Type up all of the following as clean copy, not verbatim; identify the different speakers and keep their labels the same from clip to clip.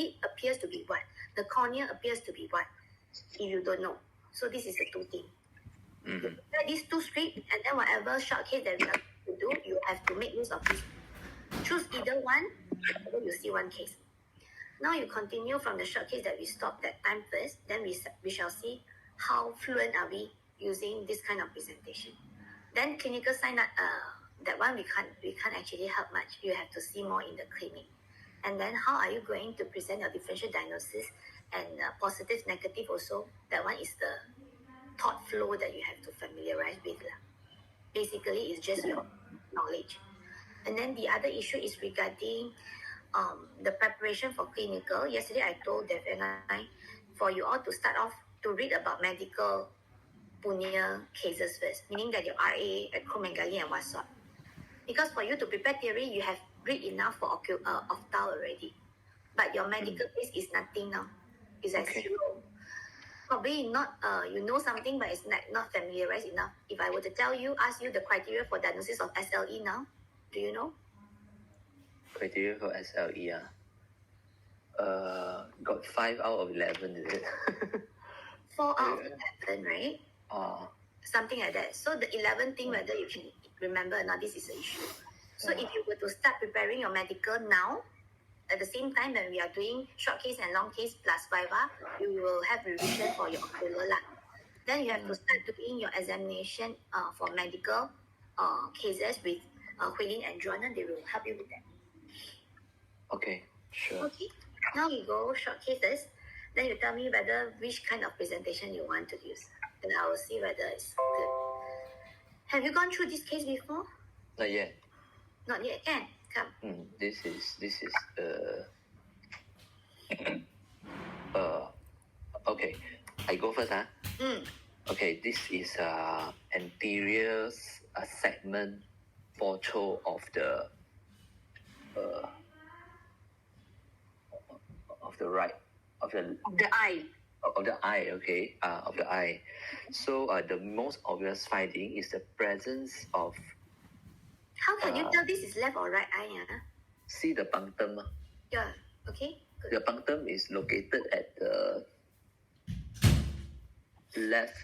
Speaker 1: lid appears to be what? The cornea appears to be what? If you don't know. So this is the two things.
Speaker 2: Mm-hmm.
Speaker 1: These two strips, and then whatever short case that we are to do, you have to make use of this. Choose either one, and then you see one case. Now you continue from the short case that we stopped that time first, then we shall see how fluent are we using this kind of presentation. Then clinical sign, that one we can't actually help much. You have to see more in the clinic. And then how are you going to present your differential diagnosis and positive, negative also? That one is the thought flow that you have to familiarize with. Basically, it's just your knowledge. And then the other issue is regarding the preparation for clinical. Yesterday, I told Dev and I, for you all to start off to read about medical punya cases first, meaning that your RA, acromegaly, and whatnot. Because for you to prepare theory, you have read enough for ophthalmology already. But your medical case is nothing now. It's at zero. Probably not, you know something, but it's not familiarized enough. If I were to ask you the criteria for diagnosis of SLE now, do you know?
Speaker 2: Criteria for SLE, got 5 out of 11, is it?
Speaker 1: 4 out of 11, right? Something like that. So the 11th thing, whether you can remember or not, this is an issue. So if you were to start preparing your medical now, at the same time when we are doing short case and long case plus Viva, you will have revision for your ocular. Then you have to start doing your examination for medical cases with Huilin and Joanna. They will help you with that.
Speaker 2: Okay, sure.
Speaker 1: Okay, now we go short cases. Then you tell me whether which kind of presentation you want to use. And I will see whether it's good. Have you gone through this case before?
Speaker 2: Not yet.
Speaker 1: Not yet, can? Come.
Speaker 2: This is okay. I go first, Okay, this is anterior segment photo of the
Speaker 1: eye.
Speaker 2: Of the eye, okay, of the eye. So the most obvious finding is the presence of.
Speaker 1: How can you tell this is left or right eye?
Speaker 2: See the punctum.
Speaker 1: Yeah. Okay. Good.
Speaker 2: The punctum is located at the left,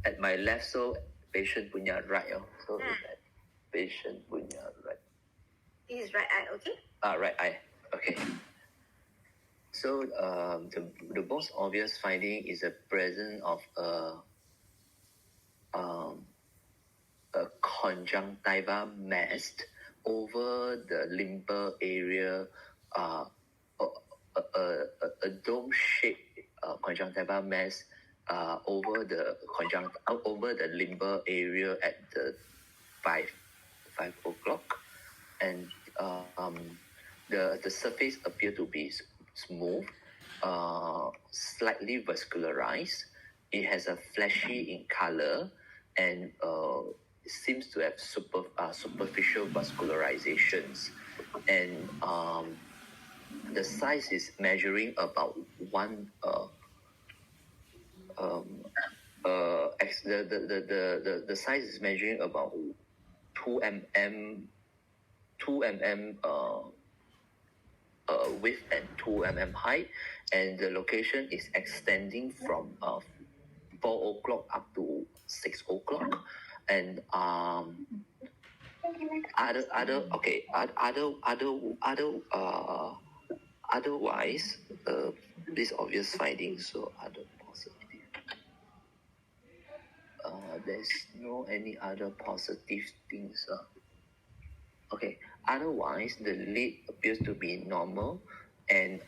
Speaker 2: at my left, so patient punya right. So it's at patient punya right.
Speaker 1: This is right eye, okay?
Speaker 2: Right eye. Okay. So the most obvious finding is the presence of a conjunctiva mass over the limbal area, a dome-shaped conjunctiva mass over the limbal area at the 5 o'clock, and the surface appear to be smooth, slightly vascularized. It has a fleshy in color, and seems to have superficial vascularizations, and the size is measuring about the size is measuring about 2 mm width and 2 mm height, and the location is extending from 4 o'clock up to 6 o'clock, and otherwise this obvious findings. So other positive, there's no any other positive things. Okay, otherwise the lid appears to be normal, and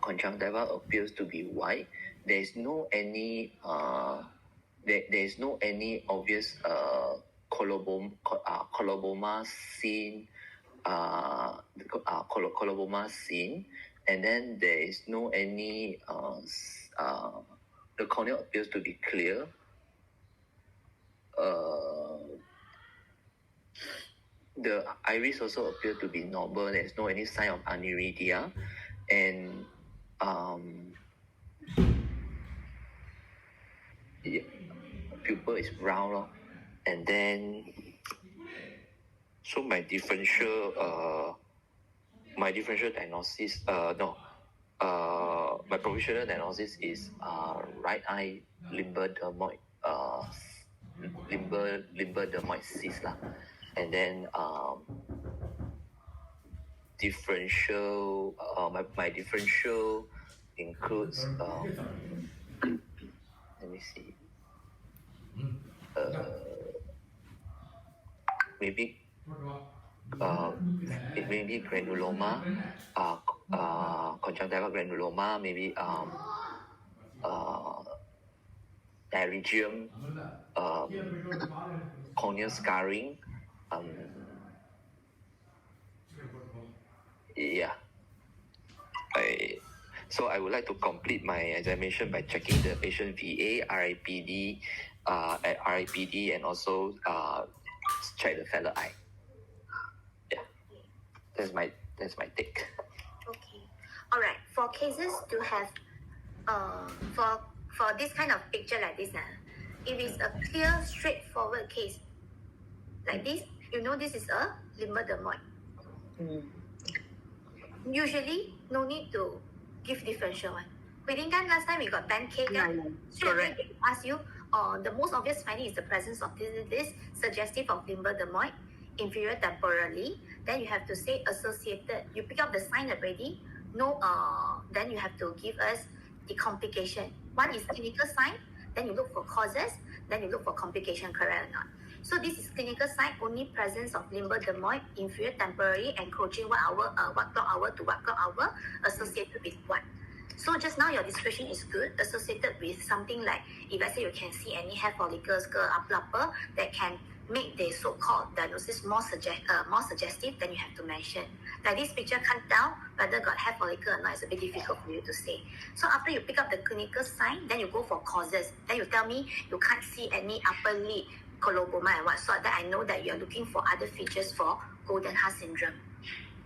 Speaker 2: conjunctiva appears to be white. There's no any there's no any obvious coloboma seen, coloboma seen, and then there is no any the cornea appears to be clear. The iris also appear to be normal. There's no any sign of aniridia, and pupil is round, and then so my differential diagnosis my provisional diagnosis is right eye limber-dermoid limber-dermoid cyst lah. And then differential my differential includes let me see maybe granuloma, conjunctival granuloma, maybe pterygium, corneal scarring, yeah. So I would like to complete my examination by checking the patient VA, RIPD, and also check the fellow eye. Yeah, that's my take.
Speaker 1: Okay. All right. For cases to have, for this kind of picture like this, if it's a clear, straightforward case like this, this is a limber-dermoid. Usually, no need to give differential one. Within that, last time we got 10K. Straight away they ask you, the most obvious finding is the presence of this suggestive of limber-dermoid, inferior temporally. Then you have to say associated. You pick up the sign already. No, then you have to give us the complication. One is clinical sign. Then you look for causes. Then you look for complication, correct or not? So this is clinical sign, only presence of limber-dermoid, inferior temporary, encroaching what clock hour to what clock hour, associated with what. So just now your description is good, associated with something like, if let's say you can see any hair follicles, upper, that can make the so-called diagnosis more suggestive, then you have to mention. Like this picture can't tell whether got hair follicle or not, it's a bit difficult for you to say. So after you pick up the clinical sign, then you go for causes. Then you tell me you can't see any upper lid, coloboma and what sort, that I know that you're looking for other features for golden heart syndrome.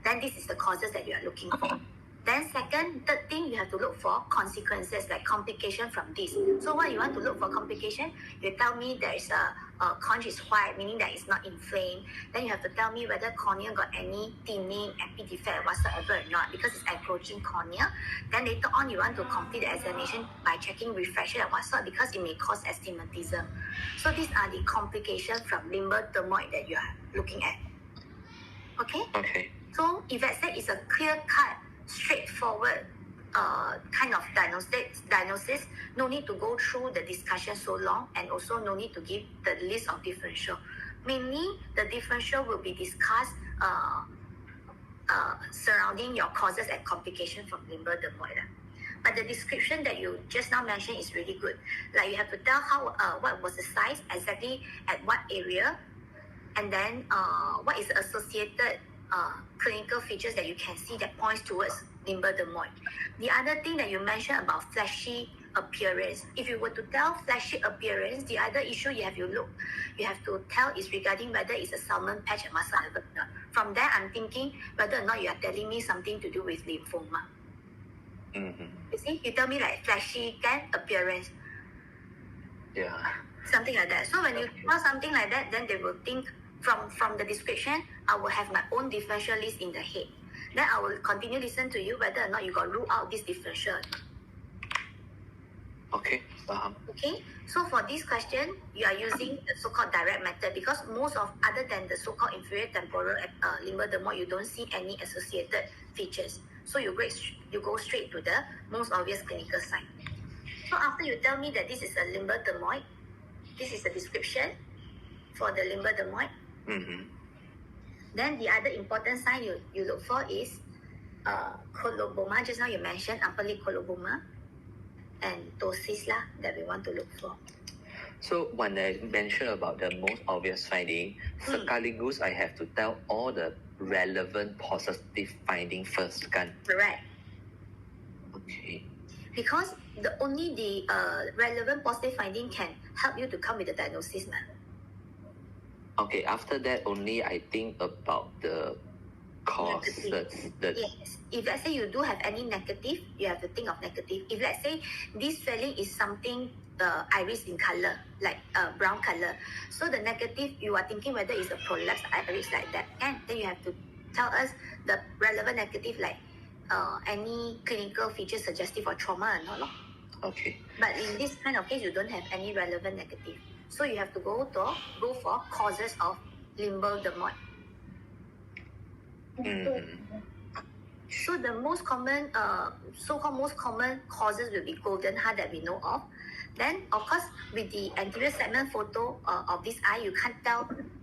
Speaker 1: Then this is the causes that you are looking for. Then third thing, you have to look for consequences like complication from this. So what you want to look for complication, you tell me there is a conch is white, meaning that it's not inflamed. Then you have to tell me whether cornea got any thinning, epi defect whatsoever or not, because it's encroaching cornea. Then later on, you want to complete the examination by checking refraction and what sort, because it may cause astigmatism. So these are the complications from limber-dermoid that you are looking at. Okay?
Speaker 2: Okay.
Speaker 1: So if let's say it's a clear-cut, straightforward kind of diagnosis, no need to go through the discussion so long, and also no need to give the list of differential. Mainly, the differential will be discussed surrounding your causes and complications from limber-dermoid. But the description that you just now mentioned is really good. Like you have to tell how what was the size, exactly at what area, and then what is the associated clinical features that you can see that points towards limber-dermoid. The other thing that you mentioned about fleshy appearance, if you were to tell fleshy appearance, the other issue you have to tell is regarding whether it's a salmon patch and whatsoever. From there, I'm thinking whether or not you are telling me something to do with lymphoma.
Speaker 2: Mm-hmm.
Speaker 1: You see, you tell me like fleshy appearance.
Speaker 2: Yeah.
Speaker 1: Something like that. So when you tell something like that, then they will think from the description, I will have my own differential list in the head. Then I will continue listen to you whether or not you got rule out this differential.
Speaker 2: Okay.
Speaker 1: Okay. So for this question, you are using the so-called direct method, because most of other than the so-called inferior temporal limber-dermoid, you don't see any associated features. So you go straight to the most obvious clinical sign. So after you tell me that this is a limber-dermoid, this is the description for the limber-dermoid.
Speaker 2: Mm-hmm.
Speaker 1: Then the other important sign you look for is coloboma. Just now you mentioned upper lid coloboma and ptosis that we want to look for.
Speaker 2: So when I mentioned about the most obvious finding, sekaligus I have to tell all the relevant positive finding first, kan?
Speaker 1: Correct.
Speaker 2: Okay.
Speaker 1: Because only the relevant positive finding can help you to come with the diagnosis, ma'am.
Speaker 2: Okay, after that only I think about the causes.
Speaker 1: Yes. If let's say you do have any negative, you have to think of negative. If let's say this swelling is something iris in color, like brown color, so the negative, you are thinking whether it's a prolapsed iris like that, and then you have to tell us the relevant negative, like any clinical features suggestive of trauma or not. Lor.
Speaker 2: Okay.
Speaker 1: But in this kind of case, you don't have any relevant negative. So you have to go for causes of limbal dermoid. So the most common, so-called most common causes will be golden heart that we know of. Then, of course, with the anterior segment photo of this eye, you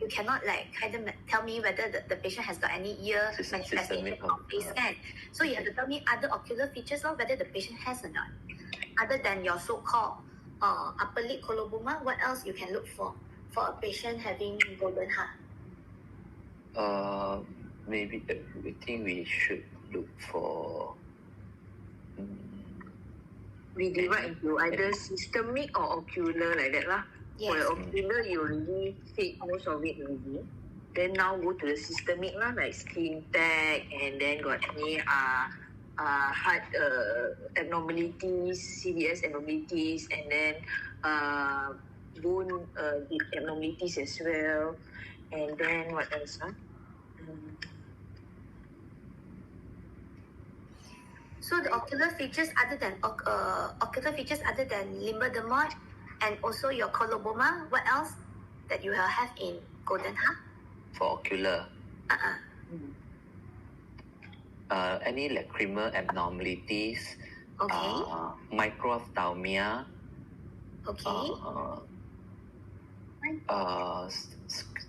Speaker 1: cannot like kind of tell me whether the patient has got any ear manifestation or face scan. So you have to tell me other ocular features of whether the patient has or not. Other than your so-called upper lid coloboma, what else you can look for a patient having golden heart?
Speaker 2: Maybe I think we should look for.
Speaker 3: We divide into either systemic or ocular like that lah.
Speaker 1: Yes.
Speaker 3: For the ocular, you already said most of it already. Then now go to the systemic lah, like skin tag, and then got any heart abnormalities, CDS abnormalities, and then bone abnormalities as well. And then what else?
Speaker 1: So the ocular features other than limbal dermoid and also your coloboma, what else that you have in golden heart?
Speaker 2: For ocular. Any lacrimal abnormalities.
Speaker 1: Okay.
Speaker 2: Microphthalmia.
Speaker 1: Okay.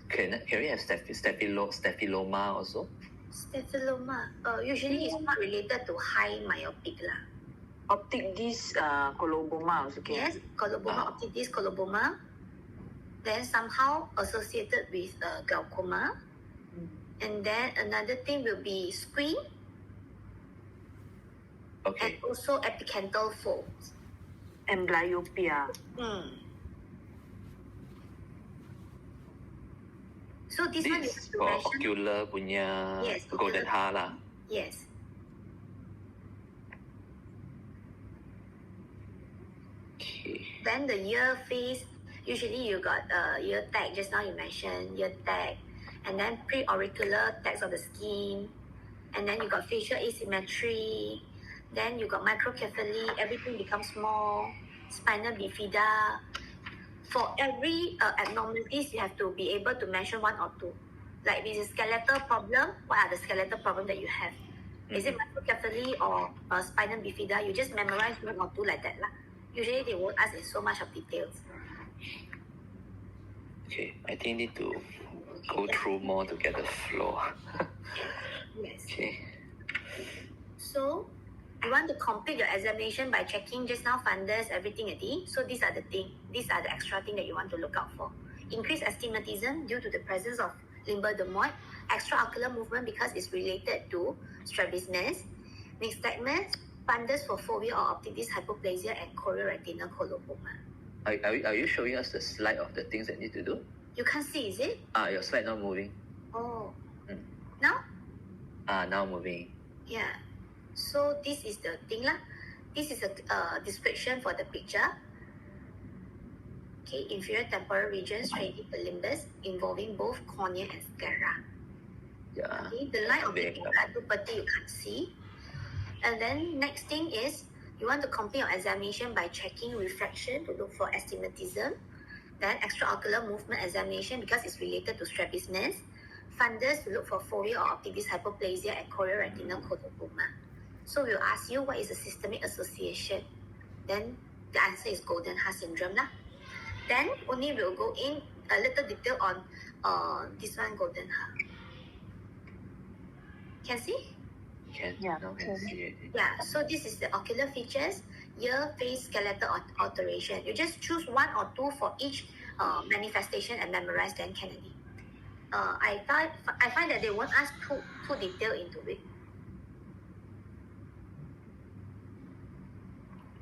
Speaker 2: Can we have staphylomas also?
Speaker 1: Staphylomas. Usually it's not related to high myopic lah.
Speaker 3: Optic disc coloboma also can.
Speaker 1: Yes, coloboma, optic disc coloboma. Then somehow associated with glaucoma. And then another thing will be squint.
Speaker 2: Okay.
Speaker 1: And also epicanthal folds.
Speaker 3: Amblyopia.
Speaker 1: So this one you
Speaker 2: This
Speaker 1: have to
Speaker 2: for
Speaker 1: mention.
Speaker 2: ocular punya
Speaker 1: Yes,
Speaker 2: golden
Speaker 1: ocular.
Speaker 2: heart lah.
Speaker 1: Yes.
Speaker 2: Okay.
Speaker 1: Then the ear face, usually you got ear tag, just now you mentioned ear tag, and then preauricular tags of the skin, and then you got facial asymmetry, then you got microcephaly, everything becomes small, spinal bifida. For every abnormalities, you have to be able to mention one or two. Like with a skeletal problem, what are the skeletal problems that you have? Is it microcephaly or spinal bifida? You just memorize one or two like that lah. Usually they won't ask in so much of details.
Speaker 2: Okay, I think need to go through more to get the flow.
Speaker 1: Yes.
Speaker 2: Okay.
Speaker 1: So you want to complete your examination by checking just now fundus, everything already. So these are the extra thing that you want to look out for. Increased astigmatism due to the presence of limbal dermoid, extraocular movement because it's related to strabismus, nystagmus, fundus for fovea or optic disc hypoplasia, and chorioretinal coloboma.
Speaker 2: Are you showing us the slide of the things that need to do?
Speaker 1: You can't see, is it?
Speaker 2: Your slide not moving.
Speaker 1: Oh. Now?
Speaker 2: Now moving.
Speaker 1: Yeah. So this is the thing lah. This is a description for the picture. Okay, inferior temporal region straining the limbus involving both cornea and sclera.
Speaker 2: Yeah.
Speaker 1: Okay, the line of the retinopathy you can't see. And then next thing is you want to complete your examination by checking refraction to look for astigmatism. Then extraocular movement examination because it's related to strabismus. Fundus to look for fovea or optic disc hypoplasia and chorioretinal coloboma. So we'll ask you what is the systemic association. Then the answer is golden heart syndrome lah. Then only we'll go in a little detail on this one golden heart. Can see?
Speaker 3: Yeah,
Speaker 2: Now can see it.
Speaker 1: Yeah, so this is the ocular features, ear, face, skeletal alteration. You just choose one or two for each manifestation and memorize then can already. I find that they won't ask too detailed into it.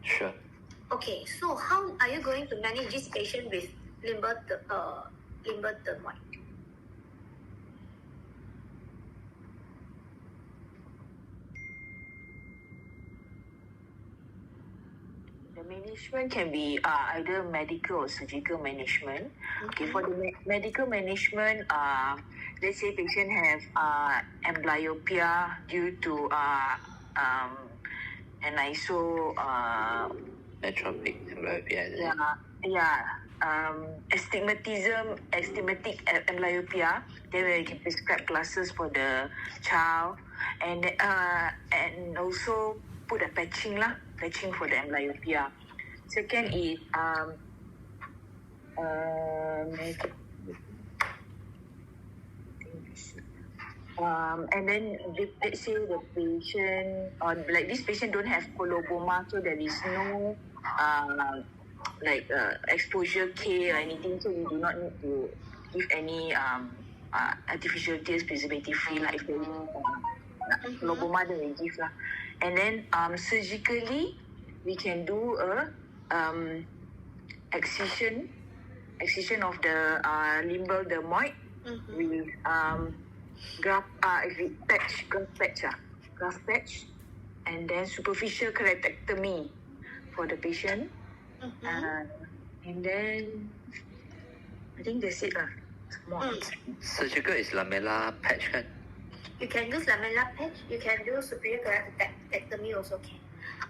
Speaker 2: Sure.
Speaker 1: Okay, so how are you going to manage this patient with limbal dermoid?
Speaker 3: The management can be either medical or surgical management. Okay, for the medical management, let's say patient have amblyopia due to and also
Speaker 2: Atropic amblyopia. Is it?
Speaker 3: astigmatic amblyopia. Then we can prescribe glasses for the child, and also put a patching for the amblyopia. Second is and then let's say the patient, or like this patient don't have coloboma, so there is no exposure care or anything, so we do not need to give any artificial tears, preservative free lah. If there is coloboma, then we give lah. And then surgically we can do a excision of the limbal dermoid with graft patch, and then superficial keratectomy for the patient. And then I think that's it lah.
Speaker 2: Surgical is lamella patch kan?
Speaker 1: You can use lamella patch. You can do superior keratectomy also can.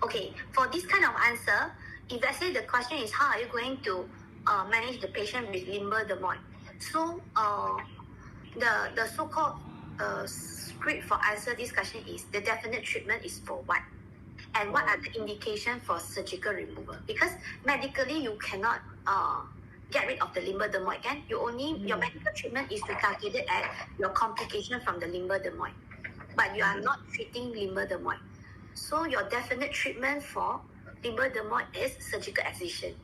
Speaker 1: Okay, for this kind of answer, if let's say the question is how are you going to manage the patient with limbal dermoid, so the so-called script for answer this question is the definite treatment is for what, and what are the indication for surgical removal, because medically you cannot get rid of the limbal dermoid, can you? Only your medical treatment is to target at your complication from the limbal dermoid, but you are not treating limbal dermoid. So your definite treatment for limbal dermoid is surgical excision.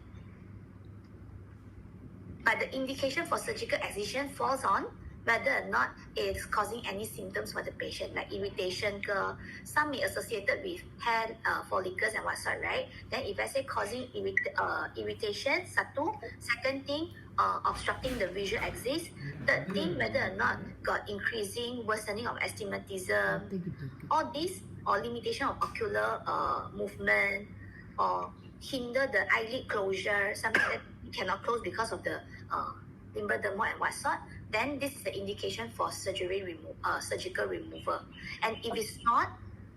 Speaker 1: But the indication for surgical excision falls on whether or not it's causing any symptoms for the patient, like irritation. Some may associated with hair follicles and what sort, right? Then if I say causing irritation, satu. Second thing, obstructing the visual axis. Third thing, whether or not got increasing worsening of astigmatism. All this, or limitation of ocular movement, or hinder the eyelid closure, something that you cannot close because of the limbal dermoid and what sort, then this is the indication for surgical removal. And if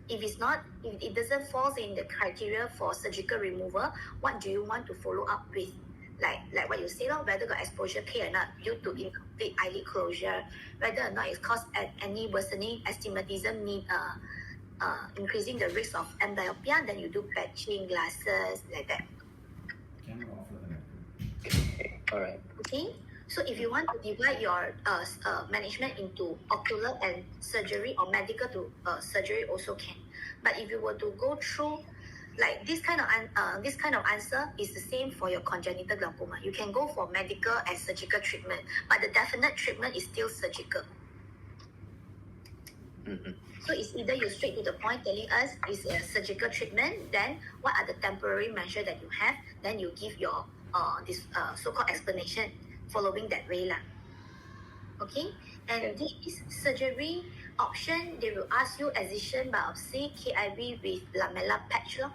Speaker 1: it doesn't fall in the criteria for surgical removal, what do you want to follow up with? Like what you say, whether got exposure care or not due to incomplete eyelid closure, whether or not it's caused any worsening astigmatism, need increasing the risk of amblyopia, then you do patching, glasses, like that.
Speaker 2: Okay, alright.
Speaker 1: Okay, so if you want to divide your management into ocular and surgery, or medical to surgery also can. But if you were to go through like this kind of answer is the same for your congenital glaucoma. You can go for medical and surgical treatment, but the definite treatment is still surgical. So it's either you straight to the point telling us it's a surgical treatment, then what are the temporary measures that you have, then you give your this so-called explanation following that way lah. Okay, and this surgery option, they will ask you excision biopsy, KIV with lamella patch lor.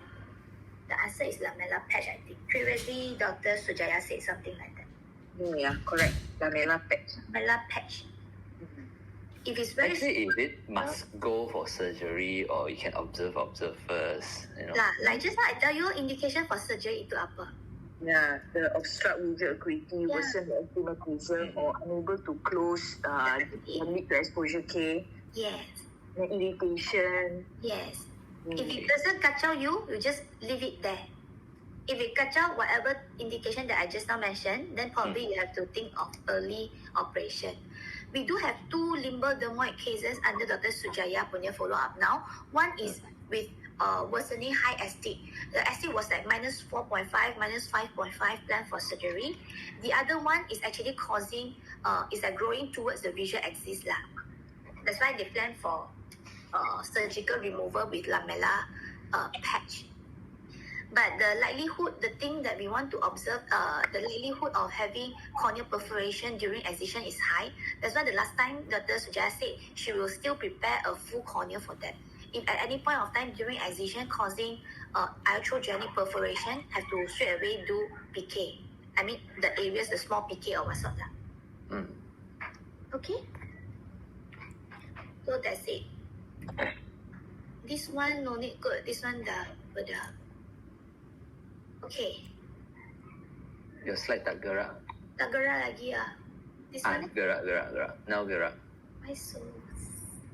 Speaker 1: The answer is lamella patch, I think. Previously, Dr. Sujaya said something like that.
Speaker 3: Yeah, correct. Lamella patch.
Speaker 1: Lamella patch. If it's very
Speaker 2: actually, if it must go for surgery, or you can observe first, you know.
Speaker 1: Like just now I tell you, indication for surgery itu apa?
Speaker 3: Yeah, the obstruct visual acuity, worsen the astigmatism, or unable to close, lead to exposure care.
Speaker 1: Yes.
Speaker 3: The irritation.
Speaker 1: Yes. If it doesn't kacau you just leave it there. If it kacau whatever indication that I just now mentioned, then probably you have to think of early operation. We do have 2 limbal dermoid cases under Dr. Sujaya punya follow-up now. One is with worsening high ST. The ST was like -4.5, -5.5, planned for surgery. The other one is actually causing, is like growing towards the visual axis lah. That's why they plan for surgical removal with lamella patch. But the likelihood, the thing that we want to observe, the likelihood of having corneal perforation during excision is high. That's why the last time Dr. Sujaya said she will still prepare a full cornea for that. If at any point of time during excision causing iatrogenic perforation, have to straight away do PK. I mean the areas, the small PK or what sort lah. Okay? So that's it. This one no need good. This one dah. Okay.
Speaker 2: Your slide tak gerak.
Speaker 1: Tak gerak lagi ah. This one
Speaker 2: Gerak. Now gerak.
Speaker 1: why so?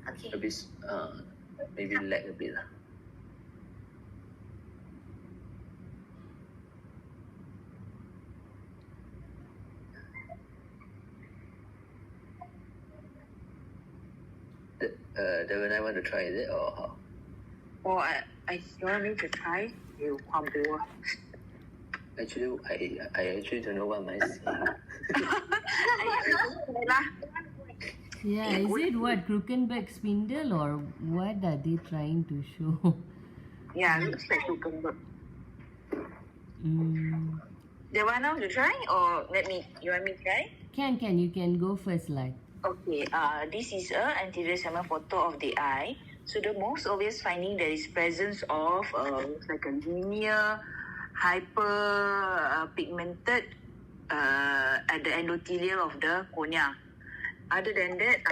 Speaker 1: Okay.
Speaker 2: A bit, maybe lag a bit lah. Devon, I want to try, is it, or how?
Speaker 3: Or I want me to try. You come over.
Speaker 2: Actually, I actually don't know what am I saying.
Speaker 4: Yeah, is it what Krukenberg spindle or what are they trying to show?
Speaker 3: Yeah, looks like cucumber.
Speaker 4: Mm.
Speaker 3: Do you want to try or you want me to try?
Speaker 4: Can you can go first, like.
Speaker 3: Okay, this is a anterior segment photo of the eye. So the most obvious finding there is presence of looks like a linear hyper pigmented at the endothelium of the cornea. Other than that,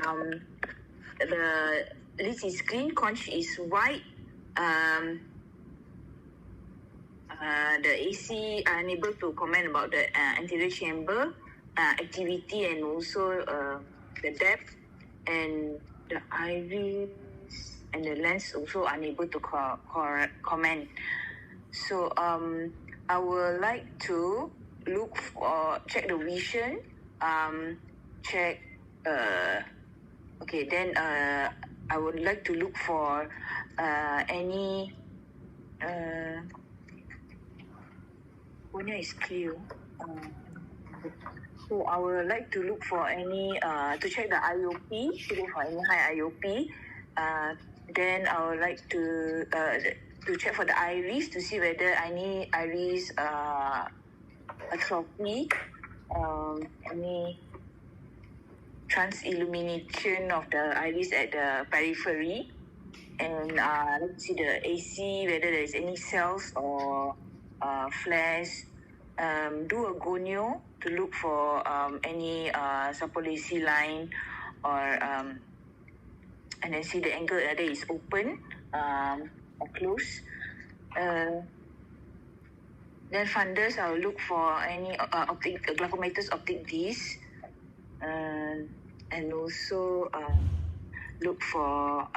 Speaker 3: the lid is clean, conch is white. The AC are unable to comment about the anterior chamber activity and also the depth, and the iris and the lens also unable to comment. So I would like to look for check the vision, check okay, then I would like to look for any cornea is clear. So I would like to look for any to check the IOP, to look for any high IOP. Then I would like to check for the iris to see whether any iris atrophy, any transillumination of the iris at the periphery, and let's see the AC whether there is any cells or flares. Do a gonio to look for any suppolysis line or and then see the angle whether is open or close. Then fundus, I'll look for any optic glaucomatous optic disc, and also look for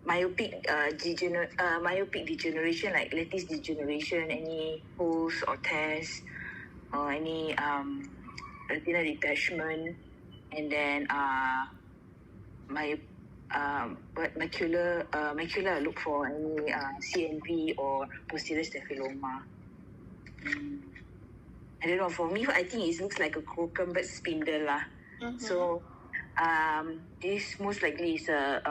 Speaker 3: myopic degeneration, like lattice degeneration, any holes or tears, or any retinal detachment, and then macular I look for any CNV or posterior staphyloma. I don't know, for me I think it looks like a Krukenberg spindle lah.
Speaker 1: Mm-hmm.
Speaker 3: So this most likely is a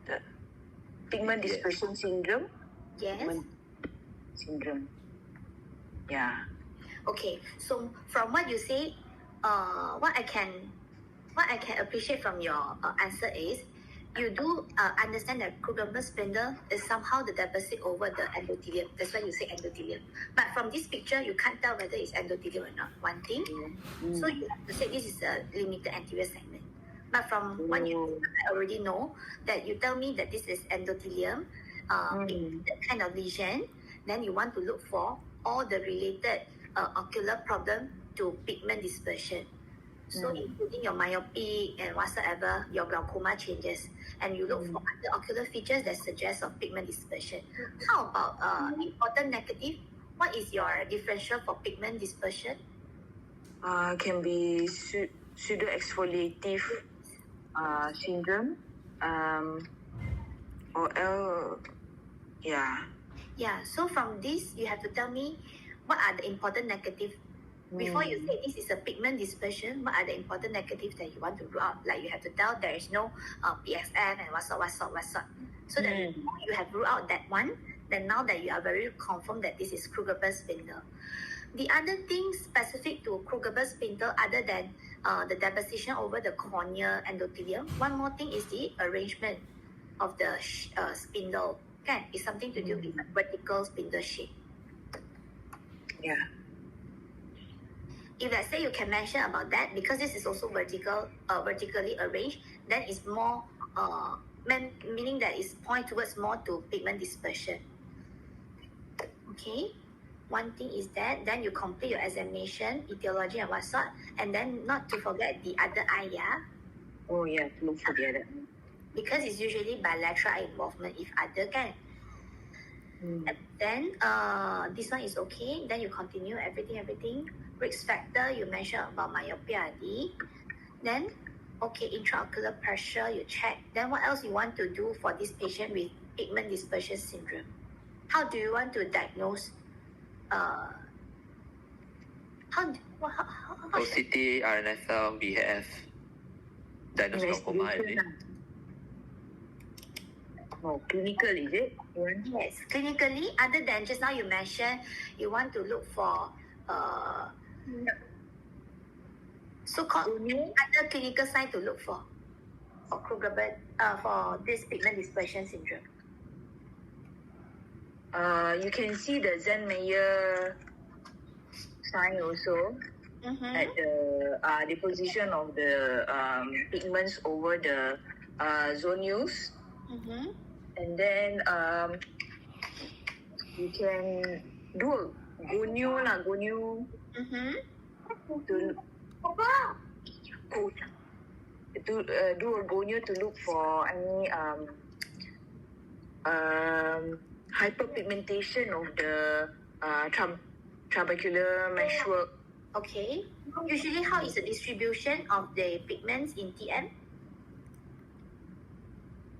Speaker 3: the pigment dispersion syndrome.
Speaker 1: Yes.
Speaker 3: Syndrome. Yeah.
Speaker 1: Okay, so from what you say, what I can appreciate from your answer is you do understand that Krukenberg spindle is somehow the deposit over the endothelium. That's why you say endothelium. But from this picture, you can't tell whether it's endothelium or not. One thing. So you have to say this is a limited anterior segment. But from what you I already know, that you tell me that this is endothelium, that kind of lesion, then you want to look for all the related ocular problem to pigment dispersion. So including your myopia and whatsoever, your glaucoma changes, and you look for other ocular features that suggest of pigment dispersion. How about important negative? What is your differential for pigment dispersion?
Speaker 3: Can be pseudo exfoliative syndrome, or yeah.
Speaker 1: Yeah. So from this, you have to tell me what are the important negative. Before you say this is a pigment dispersion, what are the important negatives that you want to rule out? Like you have to tell there is no PXN and what sort. So that you have ruled out that one, then now that you are very confirmed that this is Krukenberg spindle. The other thing specific to Krukenberg spindle, other than the deposition over the cornea endothelium, one more thing is the arrangement of the spindle. Okay, it's something to do with the vertical spindle shape.
Speaker 3: Yeah.
Speaker 1: if let's say you can mention about that, because this is also vertically arranged, then it's more meaning that it's point towards more to pigment dispersion. Okay, one thing is that then you complete your examination, etiology and what sort, and then not to forget the other eye, yeah,
Speaker 3: Oh yeah, look for the other.
Speaker 1: because it's usually bilateral eye involvement if other can. And then this one is okay. Then you continue everything. Risk factor you mentioned about myopia already. Then okay, intraocular pressure you check. Then what else you want to do for this patient with pigment dispersion syndrome? How do you want to diagnose? How
Speaker 2: OCT, RNFL, BF, diagnosed glaucoma, is it?
Speaker 3: Oh, clinical is it?
Speaker 1: Yes, clinically, other than just now you mentioned, you want to look for so-called other clinical sign to look for Kruger for this pigment dispersion syndrome.
Speaker 3: You can see the Zen-Meyer sign also at the deposition of the pigments over the zonules. And then you can do a gonio to do a gonio to look for any hyperpigmentation of the trabecular meshwork.
Speaker 1: Okay. Usually, how is the distribution of the pigments in TM?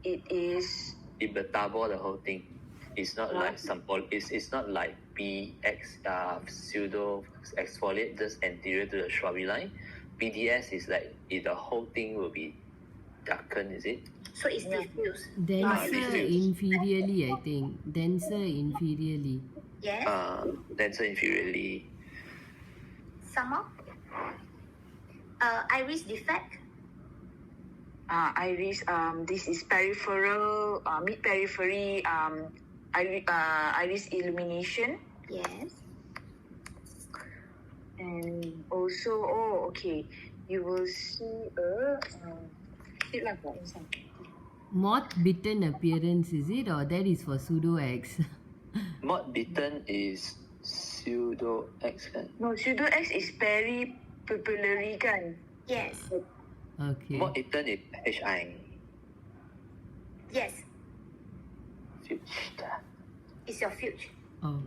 Speaker 3: It is
Speaker 2: It betabo the whole thing. It's not like sample. It's not like PX pseudo exfoliate just anterior to the shrubby line. PDS is like the whole thing will be darkened. Is it?
Speaker 1: So it's diffuse.
Speaker 4: Denser
Speaker 2: diffuse.
Speaker 4: inferiorly, I think. Denser inferiorly.
Speaker 1: Yes.
Speaker 2: Denser inferiorly.
Speaker 1: Some more. Iris defect.
Speaker 3: iris. This is peripheral, mid-periphery iris illumination.
Speaker 1: Yes.
Speaker 3: And also, okay, you will see
Speaker 4: Moth-bitten appearance, is it? Or that is for pseudo-X?
Speaker 2: Moth-bitten is pseudo X kan?
Speaker 3: No, pseudo X is peripupillary kan?
Speaker 1: Yes.
Speaker 4: Okay.
Speaker 2: Moth-bitten is HI.
Speaker 1: Yes.
Speaker 2: Fuchs.
Speaker 1: It's your fuge.
Speaker 4: Oh,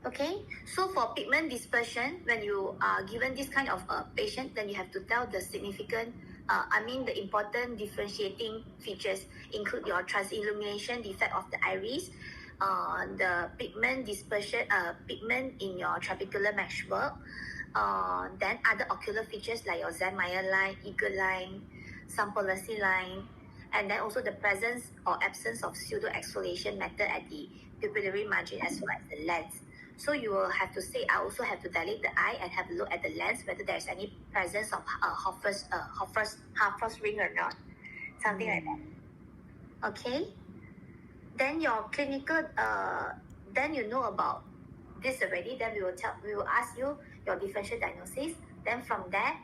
Speaker 1: Okay, so for pigment dispersion, when you are given this kind of patient, then you have to tell the significant, the important differentiating features include your transillumination defect of the iris, the pigment dispersion, pigment in your trabecular meshwork, then other ocular features like your Zen-Meyer line, eagle line, Sampolesi line, and then also the presence or absence of pseudo-exfoliation matter at the pupillary margin as well as the lens. So you will have to say, I also have to dilate the eye and have a look at the lens whether there's any presence of Hoffer's ring or not, something like that. Okay. Then your clinical, then you know about this already. Then we will ask you your differential diagnosis. Then from there,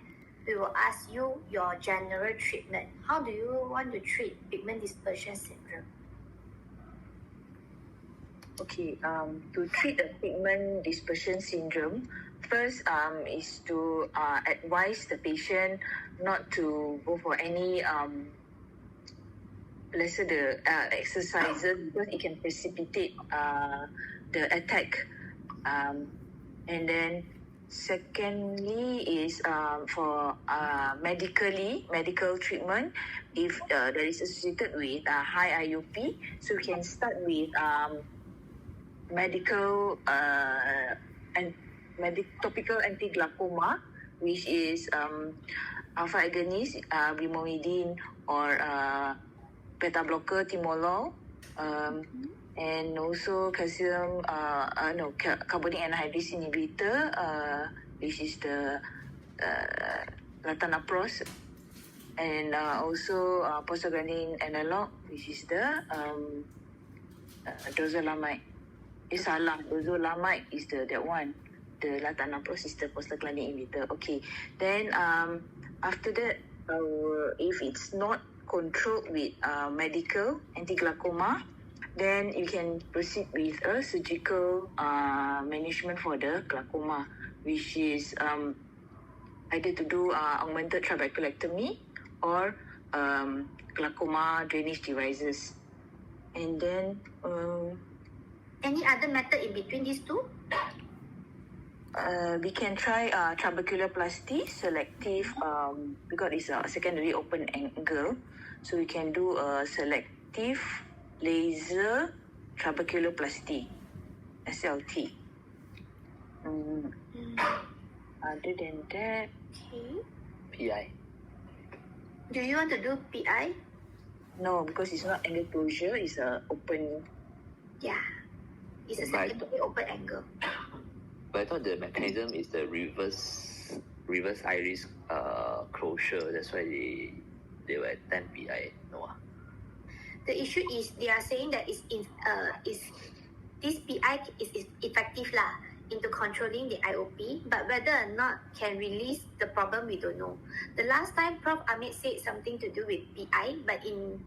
Speaker 1: we will ask you your general treatment. How do you want to treat pigment dispersion syndrome?
Speaker 3: Okay, to treat the pigment dispersion syndrome, first is to advise the patient not to go for any let's say the exercises because it can precipitate the attack. And then secondly is for medical treatment if that is associated with high IOP. So we can start with topical anti-glaucoma, which is alpha agonist, brimonidine, or beta blocker, timolol, and also carbonic anhydrase inhibitor, which is the latanoprost, and also prostaglandin analog, which is the dorzolamide. Dozolamide is that one. lah tak nampak sister prostaglandin inhibitor. Okay. Then after that, if it's not controlled with medical anti-glaucoma, then you can proceed with a surgical management for the glaucoma, which is either to do augmented trabeculectomy or glaucoma drainage devices. And then
Speaker 1: Any other method in between these two?
Speaker 3: we can try trabeculoplasty, selective, because it's a secondary open angle. So we can do a selective laser trabeculoplasty, SLT. Other than that,
Speaker 1: Okay.
Speaker 2: PI.
Speaker 1: Do you want to do PI?
Speaker 3: no, because it's not angle closure, it's a open.
Speaker 1: Yeah. It's a
Speaker 2: Right.
Speaker 1: secondary open angle.
Speaker 2: But I thought the mechanism is the reverse iris closure. That's why they will attempt PI. No.
Speaker 1: The issue is they are saying that is this PI is effective lah into controlling the IOP, but whether or not can release the problem, we don't know. The last time Prof Amit said something to do with PI, but in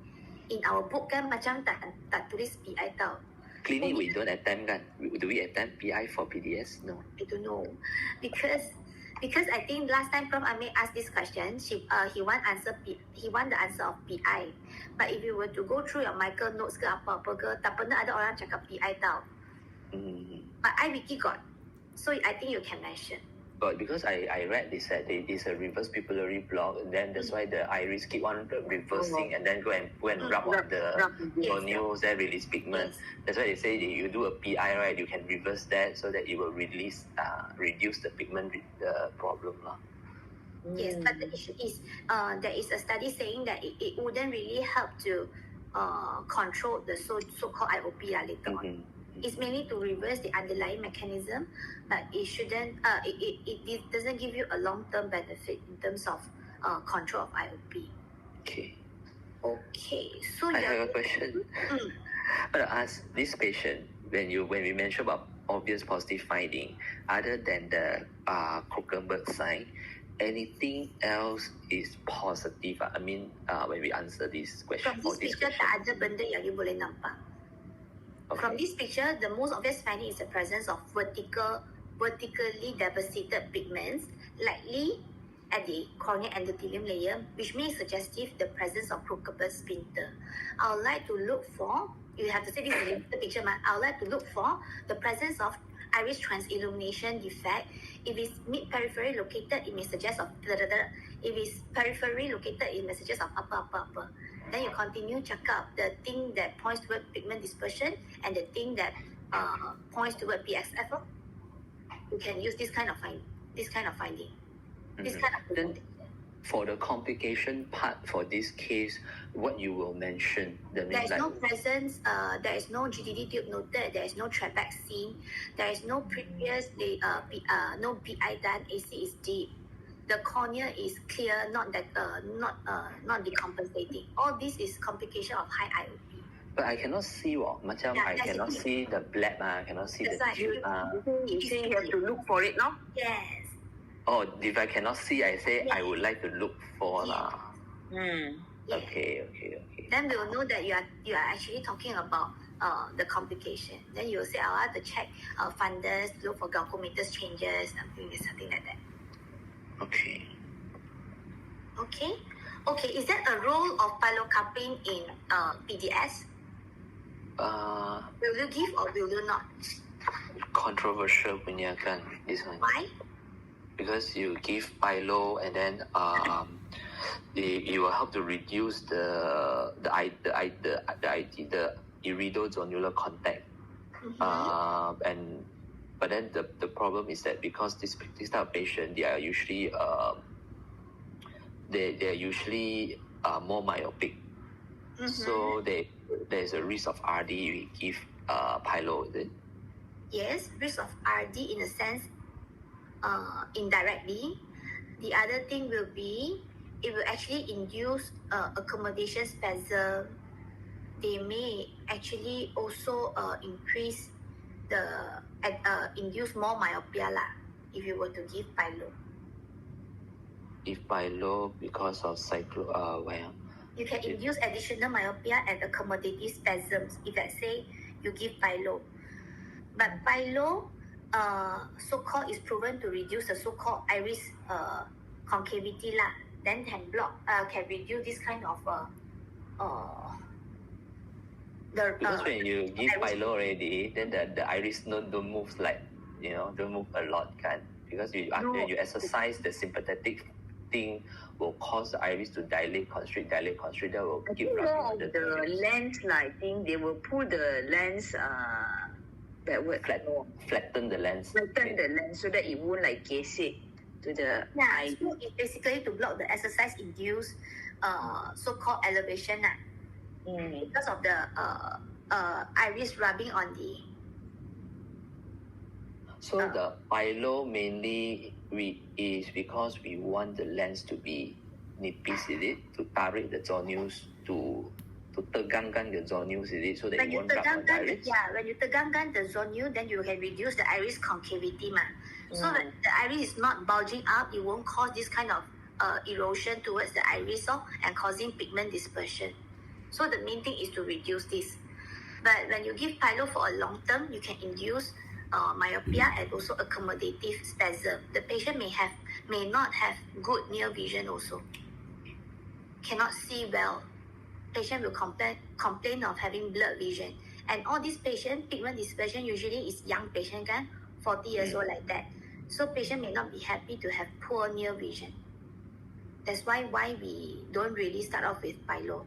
Speaker 1: our book kan macam tak tulis PI tau.
Speaker 2: Clinic we don't attempt kan? Do we attempt PI for PDS? No.
Speaker 1: I don't know because I think last time Prof Amit asked this question, he want the answer of PI. But if you were to go through your Michael notes ke apa-apa ke, tak pernah ada orang cakap PI tau. But iWiki got, so I think you can mention.
Speaker 2: But because I read this that it's a reverse pupillary block, and then that's why the iris keep on reversing and then go and rub on the granules that release pigment.
Speaker 1: Yes.
Speaker 2: That's why they say that you do a PI, right? You can reverse that so that it will reduce the pigment problem lah.
Speaker 1: Yes, but the issue is there is a study saying that it wouldn't really help to control the so-called IOP later on. It's mainly to reverse the underlying mechanism, but it shouldn't. It doesn't give you a long-term benefit in terms of control of IOP.
Speaker 2: Okay.
Speaker 1: Okay, so
Speaker 2: I have a question. But I ask this patient when we mention about obvious positive finding, other than the Krukenberg sign, anything else is positive? I mean, when we answer this question.
Speaker 1: From this picture, tak ada benda yang you boleh nampak. From this picture, the most obvious finding is the presence of vertically devastated pigments, likely at the corneal endothelium layer, which may suggestive the presence of Krukenberg splinter. I would like to look for, you have to say this in the picture, I would like to look for the presence of iris transillumination defect. If it's mid-periphery located, it may suggest of if it's periphery located, it may suggest of apa. Then you continue cakap the thing that points toward pigment dispersion and the thing that points toward PXF. You can use this kind of finding. This kind of
Speaker 2: Then for the complication part for this case, what you will mention?
Speaker 1: There is no presence. There is no GDD tube noted. There is no trabec seen. There is no previous no PI done. AC is deep. The cornea is clear, not decompensating. All this is complication of high IOP.
Speaker 2: But I cannot see macam I cannot see the black I cannot see
Speaker 1: That's
Speaker 2: the
Speaker 1: right.
Speaker 2: tube
Speaker 3: You say you have to look for it now.
Speaker 1: Yes.
Speaker 2: Oh, if I cannot see, I say I would like to look for lah.
Speaker 1: Yes.
Speaker 2: Okay.
Speaker 1: Then we will know that you are actually talking about the complication. Then you will say, I want to check fundus, look for glaucomatous changes, something like that.
Speaker 2: Okay.
Speaker 1: Okay. Is there a role of pilocarpine in PDS? Will you give or will you not?
Speaker 2: Controversial punya kan this one.
Speaker 1: Why?
Speaker 2: Because you give pilo and then it will help to reduce the iridozonular contact. But then the problem is that because this type of patient, they are usually more myopic, so there's a risk of RD if we give pilo, is it?
Speaker 1: Yes, risk of RD in a sense, indirectly. The other thing will be it will actually induce accommodation spasm. They may actually also increase induce more myopia lah. if you were to give Pilo.
Speaker 2: If by low because of
Speaker 1: You can induce additional myopia and accommodative spasms if, let's say, you give Pilo. But Pilo, so-called, is proven to reduce the so-called iris concavity lah. Then can reduce this kind of
Speaker 2: because when you give Pilo already, then the iris node don't move don't move a lot, can, because when you exercise the sympathetic thing will cause the iris to constrict, that will
Speaker 3: I
Speaker 2: keep
Speaker 3: think
Speaker 2: rubbing
Speaker 3: more
Speaker 2: on
Speaker 3: of
Speaker 2: the
Speaker 3: the
Speaker 2: iris.
Speaker 3: lens lah. I think they will pull the lens. That word
Speaker 2: Flatten the lens.
Speaker 3: flatten the lens so that it won't like case it to the eye.
Speaker 1: so it's basically to block the exercise-induced so-called elevation because of the iris rubbing on the.
Speaker 2: So the Pilo mainly is because we want the lens to be nipis, is it? To tarik the zonules, to tegangkan the zonules, is it? So that
Speaker 1: When
Speaker 2: it
Speaker 1: you
Speaker 2: won't rub on the iris?
Speaker 1: when you tegangkan the zonule, then you can reduce the iris concavity So that the iris is not bulging up, it won't cause this kind of erosion towards the iris and causing pigment dispersion. So the main thing is to reduce this. But when you give Pilo for a long term, you can induce myopia and also accommodative spasm. The patient may not have good near vision also. Cannot see well. Patient will complain of having blurred vision. And all these patients, pigment dispersion usually is young patient, 40 years old like that. So patient may not be happy to have poor near vision. That's why we don't really start off with Pilo.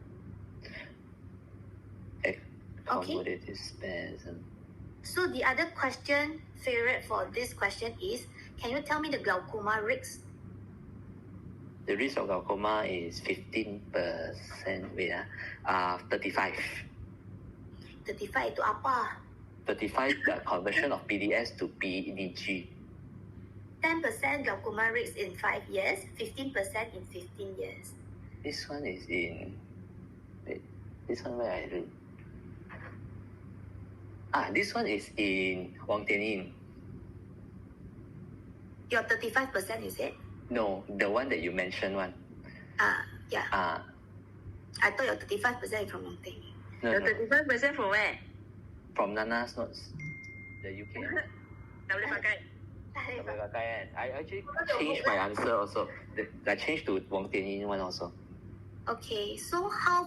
Speaker 2: Accommodative spasm.
Speaker 1: So the other question, favorite for this question is, can you tell me the glaucoma risk?
Speaker 2: The risk of glaucoma is 15%. 35.
Speaker 1: 35 itu apa?
Speaker 2: 35 the conversion of PDS to PDG.
Speaker 1: 10% glaucoma risk in 5 years, 15% in 15 years.
Speaker 2: This one is in. Wait, this one where I read. This one is in Wang Tianyin.
Speaker 1: Your 35% is it?
Speaker 2: No, the one that you mentioned one.
Speaker 1: Yeah. I thought your 35% is from Wang Tianyin.
Speaker 2: No,
Speaker 3: The 35% from where?
Speaker 2: from Nana's notes. The UK.
Speaker 3: Tak boleh pakai.
Speaker 2: I actually changed my answer also. I changed to Wang Tianyin one also.
Speaker 1: Okay, so how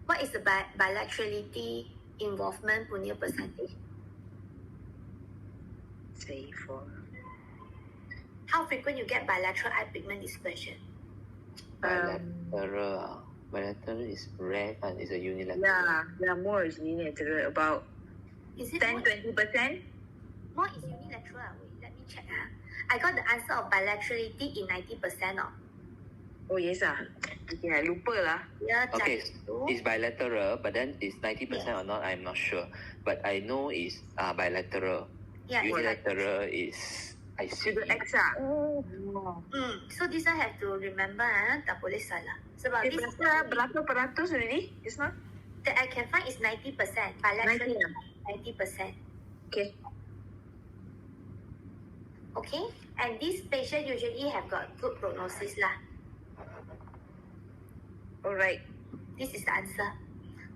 Speaker 1: what is the bilaterality involvement punya percentage?
Speaker 3: Say for.
Speaker 1: How frequent you get bilateral eye pigment dispersion?
Speaker 2: Bilateral is rare and it's a unilateral.
Speaker 3: Yeah, more is unilateral. About
Speaker 1: Is it
Speaker 3: 10-20%.
Speaker 1: more is unilateral? Wait, let me check. I got the answer of bilaterality in 90%.
Speaker 3: Oh yes Okay, I lupa lah.
Speaker 1: Yeah,
Speaker 2: Okay, it's bilateral, but then it's 90% or not, I'm not sure. But I know it's bilateral.
Speaker 1: Yeah,
Speaker 2: Unilateral is I see.
Speaker 3: Sugar X
Speaker 1: So this one have to remember, tak boleh salah. Sebab this
Speaker 3: berapa peratus already? It's not?
Speaker 1: that I can find is 90%. Bilateral 90%.
Speaker 3: Okay.
Speaker 1: Okay, and this patient usually have got good prognosis lah.
Speaker 3: Alright.
Speaker 1: This is the answer.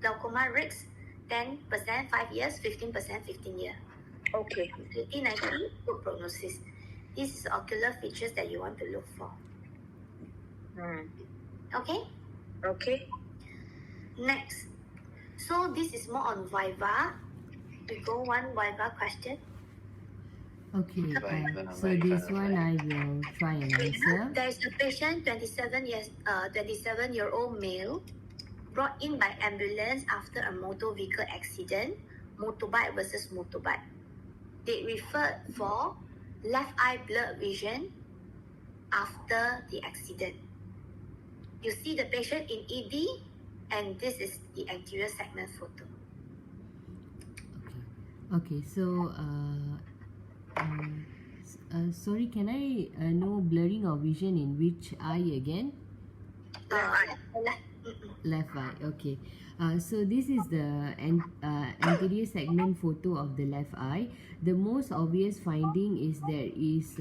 Speaker 1: Glaucoma risk 10%, 5 years, 15%, 15 year.
Speaker 3: Okay.
Speaker 1: 90, good prognosis. This is ocular features that you want to look for. Okay?
Speaker 3: Okay.
Speaker 1: Next. So this is more on Viva. We go one Viva question.
Speaker 4: Okay, so this one I will try and answer.
Speaker 1: There is a patient, 27-year-old male, brought in by ambulance after a motor vehicle accident, motorbike versus motorbike. They referred for left eye blurred vision after the accident. You see the patient in ED, and this is the anterior segment photo.
Speaker 4: Okay, so sorry, can I know blurring of vision in which eye again?
Speaker 1: Left.
Speaker 4: Left eye, okay. So this is the anterior segment photo of the left eye. The most obvious finding is there is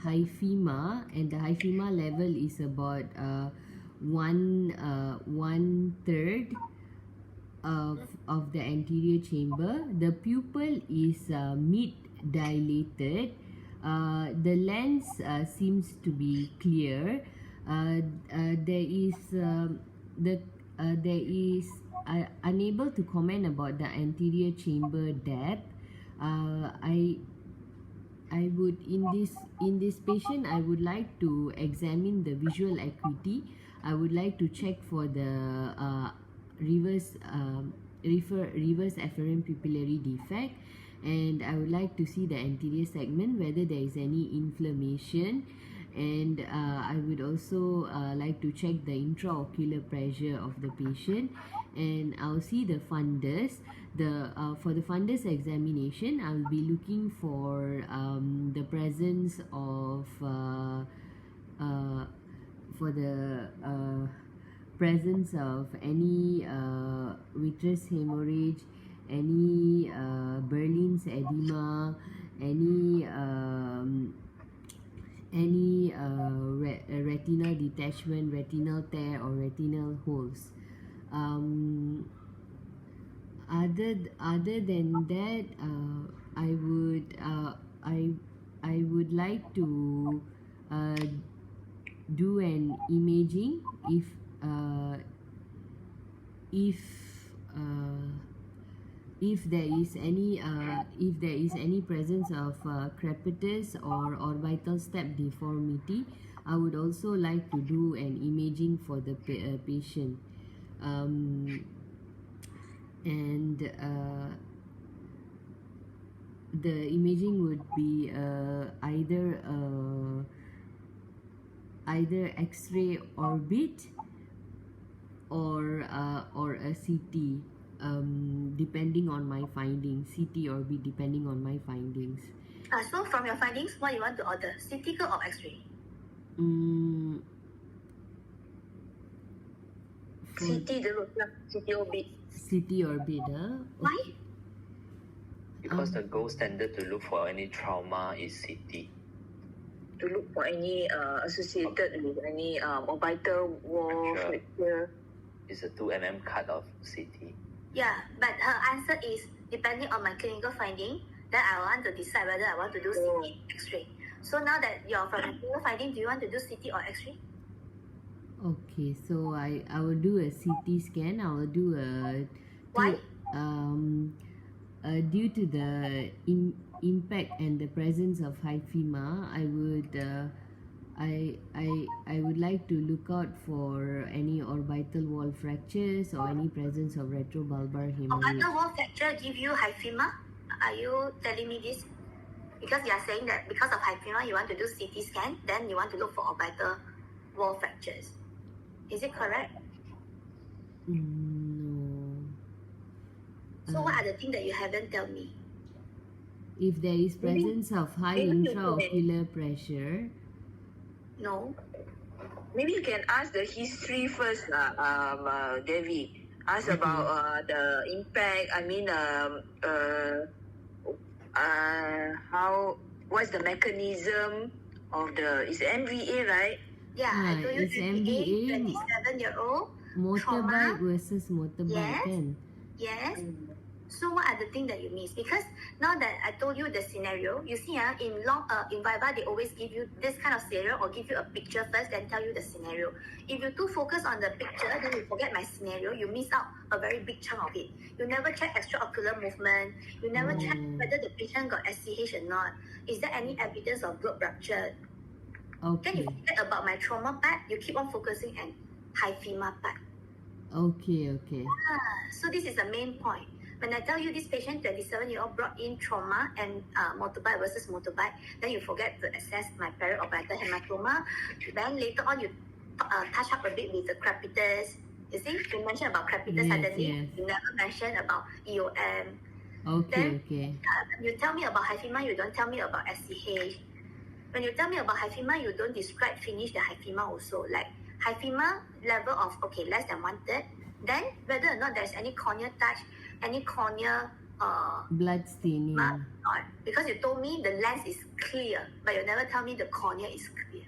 Speaker 4: hyphema, and the hyphema level is about one third of the anterior chamber. The pupil is mid dilated. The lens seems to be clear. There is unable to comment about the anterior chamber depth. I would in this patient I would like to examine the visual acuity. I would like to check for the reverse afferent pupillary defect, and I would like to see the anterior segment whether there is any inflammation, and I would also like to check the intraocular pressure of the patient, and I'll see the fundus. For the fundus examination, I'll be looking for the presence of presence of any vitreous hemorrhage, any Berlin's edema, any retinal detachment, retinal tear, or retinal holes. Other than that, I would like to do an imaging if there is any presence of crepitus or orbital step deformity. I would also like to do an imaging for the patient, and the imaging would be either X-ray orbit or a CT, depending on my findings. CT orbit depending on my findings.
Speaker 1: So from your findings, what you want to order? CT or X-ray?
Speaker 3: CT dulu lah, CT orbit.
Speaker 4: CT orbit,
Speaker 1: Why?
Speaker 2: Because the gold standard to look for any trauma is CT.
Speaker 3: To look for any associated with any orbital wall fracture.
Speaker 2: It's a 2 mm cut of CT.
Speaker 1: Yeah, but her answer is depending on my clinical finding, then I want to decide whether I want to do CT X-ray. So now that you're from the clinical finding, do you want to do CT or X-ray?
Speaker 4: Okay, so I will do a CT scan. I will do a
Speaker 1: Why?
Speaker 4: Due to the impact and the presence of hyphema, I would like to look out for any orbital wall fractures or any presence of retrobulbar hemorrhage.
Speaker 1: Orbital wall fracture give you hyphema? Are you telling me this? Because you are saying that because of hyphema, you want to do CT scan, then you want to look for orbital wall fractures. Is it correct?
Speaker 4: No.
Speaker 1: So what are the things that you haven't told me?
Speaker 4: If there is presence of high
Speaker 3: maybe you
Speaker 4: intraocular pressure,
Speaker 1: No.
Speaker 3: Maybe you can ask the history first, Devi. Ask about the impact. I mean, what's the mechanism of it's MVA, right?
Speaker 1: Yeah, I told you
Speaker 4: it's
Speaker 1: MBA,
Speaker 4: MBA,
Speaker 1: 27-year-old.
Speaker 4: motorbike versus motorbike,
Speaker 1: Yes.
Speaker 4: kan?
Speaker 1: Yes. So what are the things that you miss? Because now that I told you the scenario, you see, in Viva, they always give you this kind of scenario or give you a picture first, then tell you the scenario. If you too focus on the picture, then you forget my scenario, you miss out a very big chunk of it. You never check extraocular movement. You never check whether the patient got SCH or not. Is there any evidence of globe rupture? Then
Speaker 4: Okay,
Speaker 1: you forget about my trauma part, you keep on focusing on hyphema part.
Speaker 4: okay.
Speaker 1: So this is the main point. When I tell you this patient, 27-year-old, brought in trauma and motorbike versus motorbike, then you forget to assess my periorbital hematoma. Then later on, you touch up a bit with the crepitus. You see, you mentioned about crepitus
Speaker 4: Yes,
Speaker 1: suddenly.
Speaker 4: yes.
Speaker 1: You never mentioned about EOM.
Speaker 4: Okay.
Speaker 1: You tell me about hyphema, you don't tell me about SCH. When you tell me about hyphema, you don't describe finish the hyphema also. Like hyphema level of less than 1/3, then whether or not there's any cornea touch, any cornea
Speaker 4: Blood staining.
Speaker 1: not, because you told me the lens is clear, but you never tell me the cornea is clear.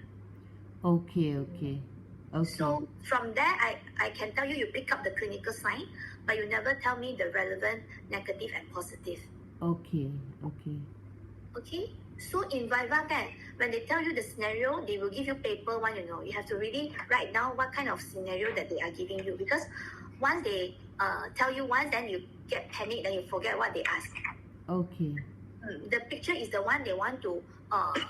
Speaker 4: Okay, okay. Okay.
Speaker 1: So from there, I can tell you pick up the clinical sign, but you never tell me the relevant negative and positive.
Speaker 4: Okay, okay.
Speaker 1: Okay? So in Viva kan, when they tell you the scenario, they will give you paper one, you have to really write down what kind of scenario that they are giving you, because once they tell you once, then you get panic, then you forget what they ask.
Speaker 4: Okay.
Speaker 1: The picture is the one they want to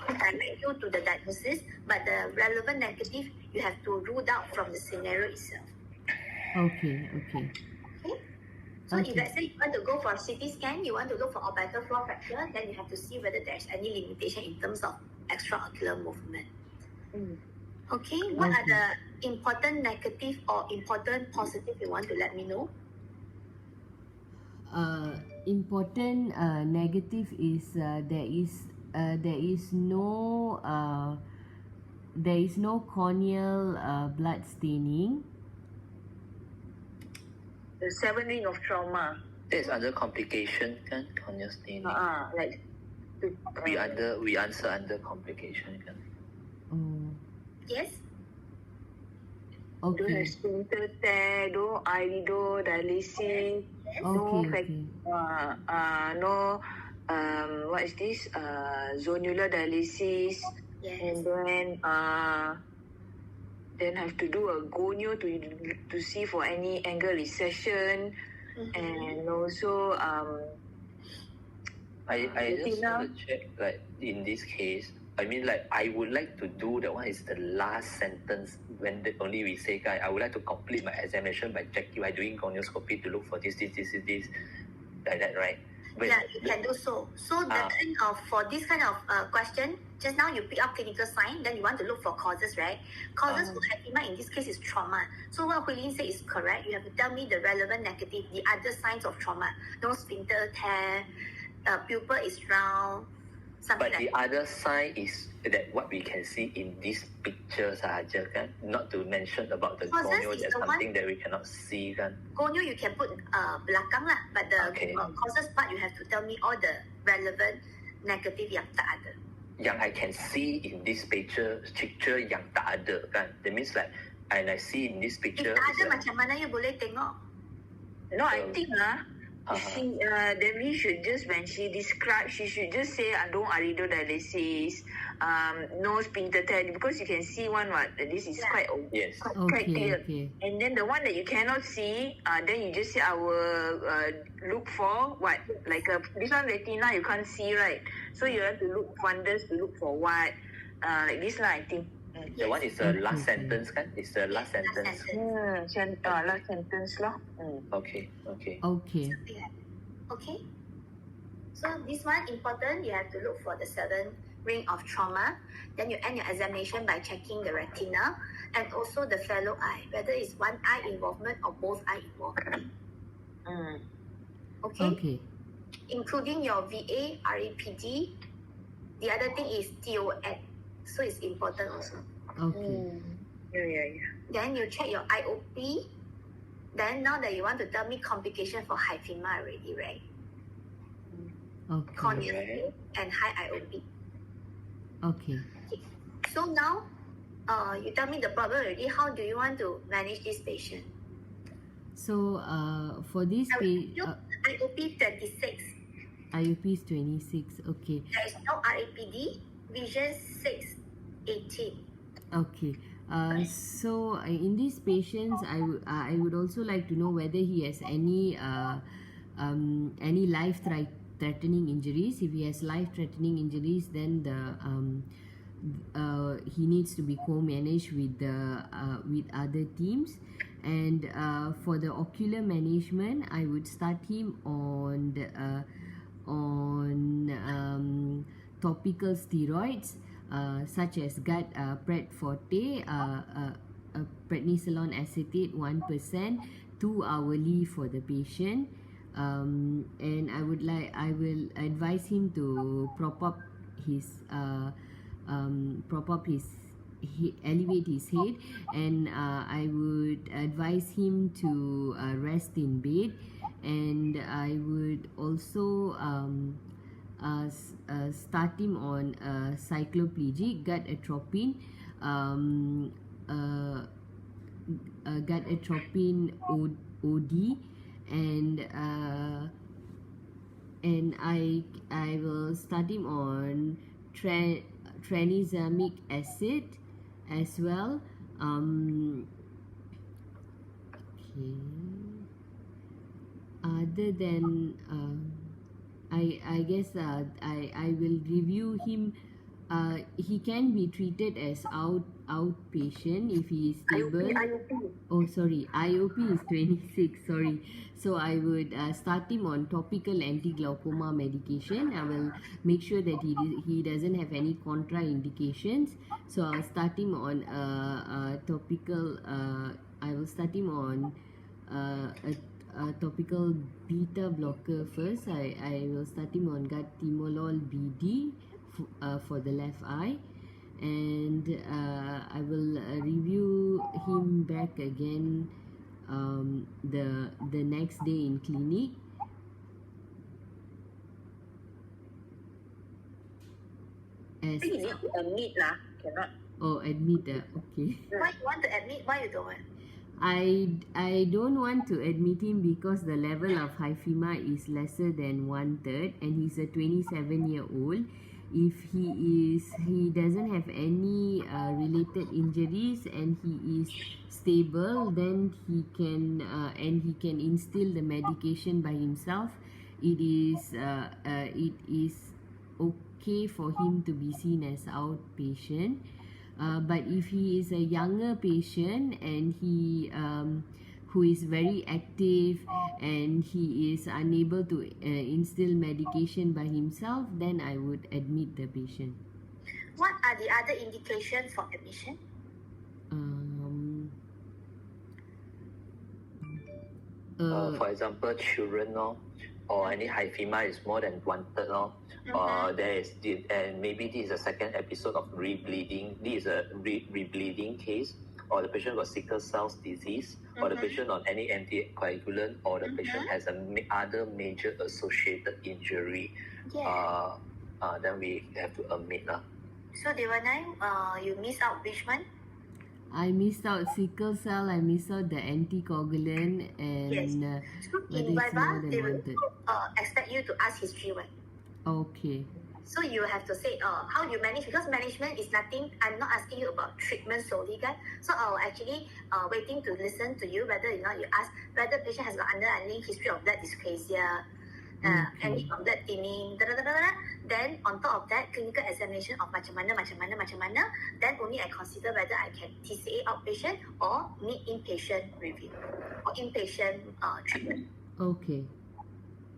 Speaker 1: direct you to the diagnosis, but the relevant negative you have to rule out from the scenario itself.
Speaker 4: Okay, okay.
Speaker 1: Okay? So if let's say you want to go for a CT scan, you want to look for orbital floor fracture, then you have to see whether there's any limitation in terms of extraocular movement. Okay, what are the important negative or important positive you want to let me know?
Speaker 4: Important negative is there is no corneal blood staining.
Speaker 3: The 7 ring of trauma.
Speaker 2: That's under complication, kan? Cornea staining.
Speaker 3: Like
Speaker 2: We answer under complication, kan?
Speaker 4: Oh,
Speaker 1: Yes?
Speaker 3: don't
Speaker 4: okay.
Speaker 3: have sphincter tear, no iridodialysis, no
Speaker 4: Okay.
Speaker 3: no what is this? Zonular dialysis,
Speaker 1: Yes.
Speaker 3: and then have to do a gonio to see for any angle recession, and also
Speaker 2: I just
Speaker 3: Retina.
Speaker 2: want to check, like, in this case, I mean, like, I would like to do the one is the last sentence when only we say, guy, I would like to complete my examination by checking, by doing gonioscopy to look for this, like that, right? But
Speaker 1: Yeah, you can do so. So the kind of, for this kind of question, just now you pick up clinical sign, then you want to look for causes, right? Causes for hyphema in this case is trauma. So what Huilin said is correct. You have to tell me the relevant negative, the other signs of trauma. No sphincter tear, pupil is round, something
Speaker 2: But
Speaker 1: like
Speaker 2: the other sign is that what we can see in this picture sahaja, kan? Not to mention about the
Speaker 1: Causes
Speaker 2: gonio,
Speaker 1: is
Speaker 2: that's
Speaker 1: the
Speaker 2: something that we cannot see, kan?
Speaker 1: Gonyo you can put belakang lah, but the
Speaker 2: Okay.
Speaker 1: causes part you have to tell me all the relevant negative yang tak ada.
Speaker 2: Yang I can see in this picture yang tak ada, kan? That means like, and I see in this
Speaker 1: If
Speaker 2: picture,
Speaker 1: tak ada
Speaker 2: is
Speaker 1: macam mana you boleh tengok?
Speaker 3: No, I think she then we should just, when she describe, she should just say no iridodialysis, no sphincter tear, because you can see one this is quite
Speaker 2: yes.
Speaker 3: quite clear.
Speaker 4: Okay.
Speaker 3: And then the one that you cannot see, then you just say I will look for what, like this one retina you can't see, right? So you have to look wonders to look for what, like this lah, I think.
Speaker 2: The one is the last sentence, kan? It's the last sentence.
Speaker 3: Last sentence lah.
Speaker 2: Okay.
Speaker 4: Okay.
Speaker 1: Okay. So this one important, you have to look for the 7 ring of trauma. Then you end your examination by checking the retina and also the fellow eye, whether it's one eye involvement or both eye involvement. Okay?
Speaker 4: Okay.
Speaker 1: Including your VA, RAPD. The other thing is TON. So it's important also.
Speaker 4: Okay.
Speaker 3: Yeah.
Speaker 1: Then you check your IOP. Then now that you want to tell me complication for hyphema already, right?
Speaker 4: Okay.
Speaker 1: Corneal stain and high IOP.
Speaker 4: Okay.
Speaker 1: So now, you tell me the problem already. How do you want to manage this patient?
Speaker 4: So for this
Speaker 1: IOP 36.
Speaker 4: IOP is 26. Okay.
Speaker 1: There is no RAPD. Vision 6, 18.
Speaker 4: Okay. So in these patients, I would also like to know whether he has any life-threatening injuries. If he has life-threatening injuries, then he needs to be co-managed with other teams. And for the ocular management, I would start him on topical steroids such as Pred Forte, prednisolone acetate 1%, 2 hourly for the patient. And I will advise him to prop up his elevate his head, and I would advise him to rest in bed, and I would also start him on cycloplegic gut atropine, um, uh, gut atropine OD, and I will start him on tranexamic acid as well. Okay. Other than I guess I will review him. He can be treated as outpatient if he is stable.
Speaker 3: IOP.
Speaker 4: Oh, sorry, IOP is 26. Sorry. So I would start him on topical anti-glaucoma medication. I will make sure that he doesn't have any contraindications. So I'll start him on topical. I will start him on a topical beta blocker first. I will start him on gatimolol BD for the left eye, and I will review him back again the next day in clinic. As
Speaker 3: You need to admit lah, cannot.
Speaker 4: oh, admit okay.
Speaker 1: Why you want to admit? Why you don't want?
Speaker 4: I don't want to admit him because the level of hyphema is lesser than 1/3, and he's a 27-year-old. If he doesn't have any related injuries and he is stable, then he can instill the medication by himself. It is okay for him to be seen as outpatient. But if he is a younger patient and he who is very active and he is unable to instill medication by himself, then I would admit the patient.
Speaker 1: What are the other indications for admission?
Speaker 2: For example, children, or any hyphema is more than 1/3, there is and maybe this is a second episode of rebleeding. This is a rebleeding case, or the patient got sickle cell disease, or the patient on any anticoagulant, or the patient has other major associated injury.
Speaker 1: Yeah.
Speaker 2: Then we have to admit lah.
Speaker 1: So Devanai, you miss out which one?
Speaker 4: I missed out sickle cell. I missed out the anticoagulant, and
Speaker 1: Yes. So
Speaker 4: whether
Speaker 1: in
Speaker 4: it's more
Speaker 1: Viva,
Speaker 4: than
Speaker 1: they will
Speaker 4: 1/3.
Speaker 1: expect you to ask history one.
Speaker 4: Okay.
Speaker 1: So you have to say how you manage, because management is nothing. I'm not asking you about treatment solely, guys. So I'll actually waiting to listen to you whether you ask whether patient has got underlying history of blood dysplasia, any of blood thinning, then on top of that clinical examination of macam mana, then only I consider whether I can TCA outpatient or need inpatient review or inpatient treatment.
Speaker 4: Okay.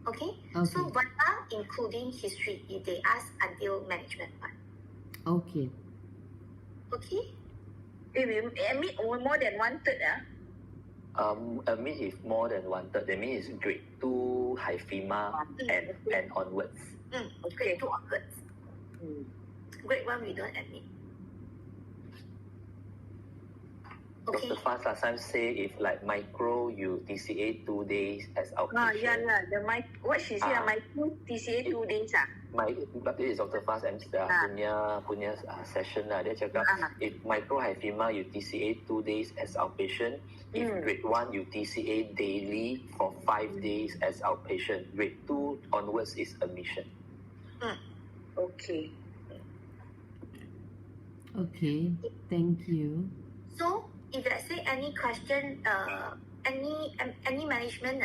Speaker 1: Okay?
Speaker 4: Okay.
Speaker 1: So VATA including history if they ask until management part.
Speaker 4: Okay.
Speaker 1: Okay?
Speaker 3: If we admit more than 1/3,
Speaker 2: Admit if more than 1/3, that means it's grade 2 hyphema and onwards.
Speaker 1: Grade 2 onwards. Grade 1 we don't admit. Okay.
Speaker 2: Dr. Fast last time say if like micro, you TCA 2 days as outpatient.
Speaker 3: The what she said, micro TCA 2 days
Speaker 2: But this is Dr. Fast punya session lah. Dia cakap if micro hyphema you TCA 2 days as outpatient. If grade 1 you TCA daily for 5 days as outpatient. Grade 2 onwards is admission.
Speaker 3: Okay.
Speaker 4: Okay. Thank you.
Speaker 1: So if let's say any question, any management,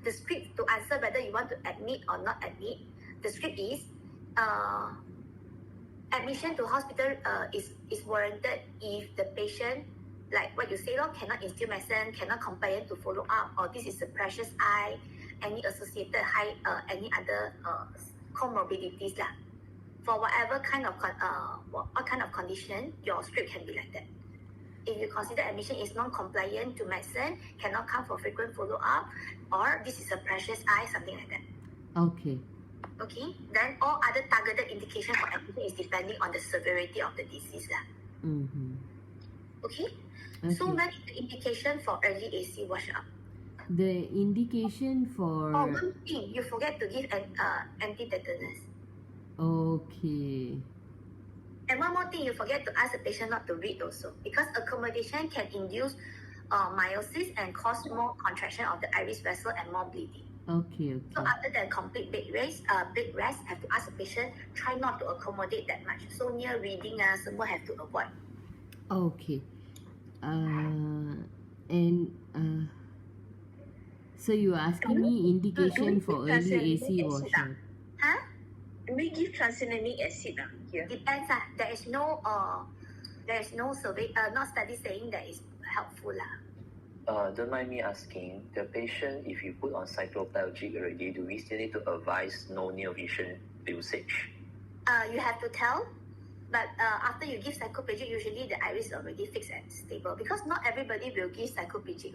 Speaker 1: the script to answer whether you want to admit or not admit, the script is admission to hospital is warranted if the patient, like what you say, cannot instill medicine, cannot compare to follow up, or this is a precious eye, any associated any other comorbidities lah. For whatever kind of what kind of condition, your script can be like that. If you consider admission is non-compliant to medicine, cannot come for frequent follow-up, or this is a precious eye, something like that.
Speaker 4: Okay.
Speaker 1: Okay? Then all other targeted indication for admission is depending on the severity of the disease.
Speaker 4: Mm-hmm.
Speaker 1: Okay? So
Speaker 4: Okay.
Speaker 1: when is the indication for early AC washout?
Speaker 4: The indication for...
Speaker 1: Oh, one thing, you forget to give an anti-tetanus.
Speaker 4: Okay.
Speaker 1: And one more thing, you forget to ask the patient not to read also, because accommodation can induce meiosis and cause more contraction of the iris vessel and more bleeding.
Speaker 4: Okay,
Speaker 1: So
Speaker 4: okay.
Speaker 1: after the complete bed rest, have to ask the patient try not to accommodate that much. So near reading, semua have to avoid.
Speaker 4: Okay. And so you are asking me indication for early AC washout.
Speaker 1: Huh?
Speaker 3: Do we give tranexamic acid here?
Speaker 1: Depends. There is no survey, not study saying that is helpful.
Speaker 2: Don't mind me asking, the patient, if you put on cycloplegic already, do we still need to advise no near vision usage?
Speaker 1: You have to tell, but after you give psychoplegic, usually the iris is already fixed and stable, because not everybody will give psychoplegic.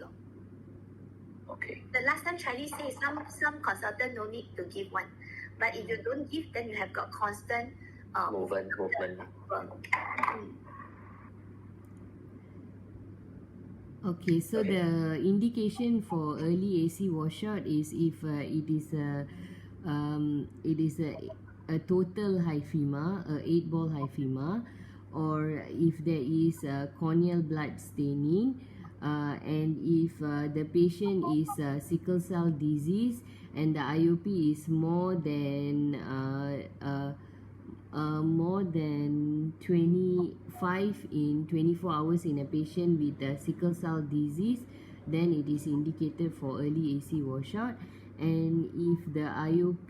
Speaker 2: Okay.
Speaker 1: The last time Charlie said some consultant no need to give one, but if you don't give, then you have got constant
Speaker 2: Movement.
Speaker 4: Okay, so
Speaker 2: Okay.
Speaker 4: the indication for early AC washout is if it is a total hyphema, a 8-ball hyphema, or if there is corneal blood staining, and if the patient is sickle cell disease and the IOP is more than 25 in 24 hours in a patient with sickle cell disease, then it is indicated for early AC washout. And if the IOP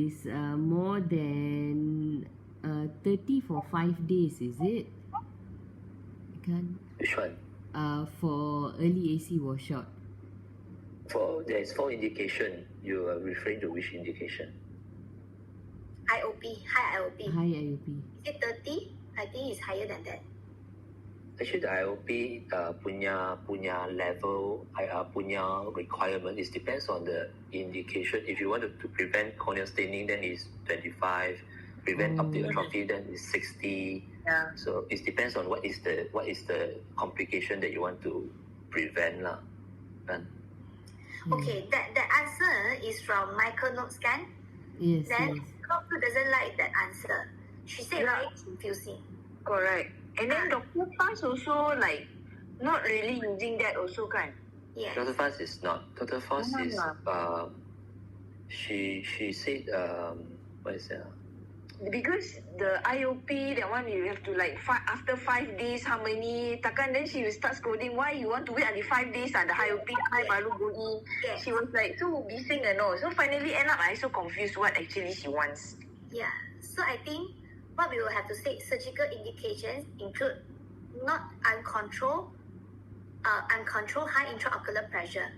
Speaker 4: is more than 30 for 5 days, is it? I can't.
Speaker 2: Which one?
Speaker 4: For early AC washout.
Speaker 2: There's 4 indication. You are referring to which indication?
Speaker 1: IOP, high IOP.
Speaker 4: High IOP.
Speaker 1: Is it 30? I think it's higher than that.
Speaker 2: Actually, the IOP punya level, punya requirement, it depends on the indication. If you want to prevent corneal staining, then it's 25. Prevent optic atrophy, then it's 60.
Speaker 3: Yeah.
Speaker 2: So it depends on what is the complication that you want to prevent lah.
Speaker 1: Okay, that answer is from Michael Note Scan.
Speaker 4: Yes,
Speaker 1: Then
Speaker 4: yes.
Speaker 1: doctor doesn't like that answer. She said
Speaker 3: Yeah.
Speaker 1: very confusing.
Speaker 3: Correct. And then Dr. Fast also like not really using that also kan?
Speaker 1: Yes.
Speaker 2: Dr. Fast is not. Dr. Fast is
Speaker 3: Ah.
Speaker 2: she said what is that?
Speaker 3: Because the IOP, that one you have to like after 5 days, how many? Takkan then she will start scolding. Why you want to wait until 5 days? The IOP I baru go in.
Speaker 1: Yes.
Speaker 3: She was like so bising no. So finally end up I so confused what actually she wants.
Speaker 1: Yeah. So I think what we will have to say, surgical indications include not uncontrolled high intraocular pressure.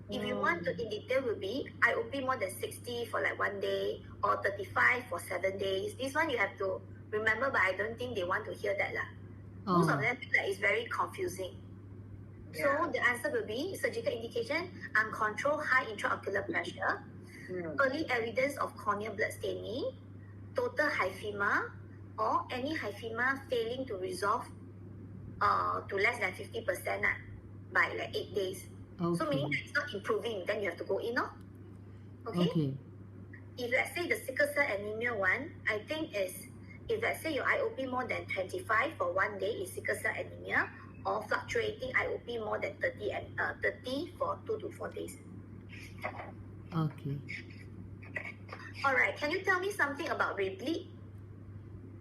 Speaker 1: If you want to in detail, will be IOP more than 60 for like 1 day or 35 for 7 days. This one you have to remember, but I don't think they want to hear that lah. Most of them feel like it's very confusing. So the answer will be surgical indication, uncontrolled high intraocular pressure, early evidence of corneal blood staining, total hyphema, or any hyphema failing to resolve to less than 50% by like 8 days.
Speaker 4: Okay.
Speaker 1: So meaning that it's not improving, then you have to go in, no? Okay?
Speaker 4: Okay.
Speaker 1: If let's say the sickle cell anemia one, I think is, if let's say your IOP more than 25 for 1 day is sickle cell anemia, or fluctuating IOP more than 30 for 2 to 4 days.
Speaker 4: Okay.
Speaker 1: Alright, can you tell me something about rebleed?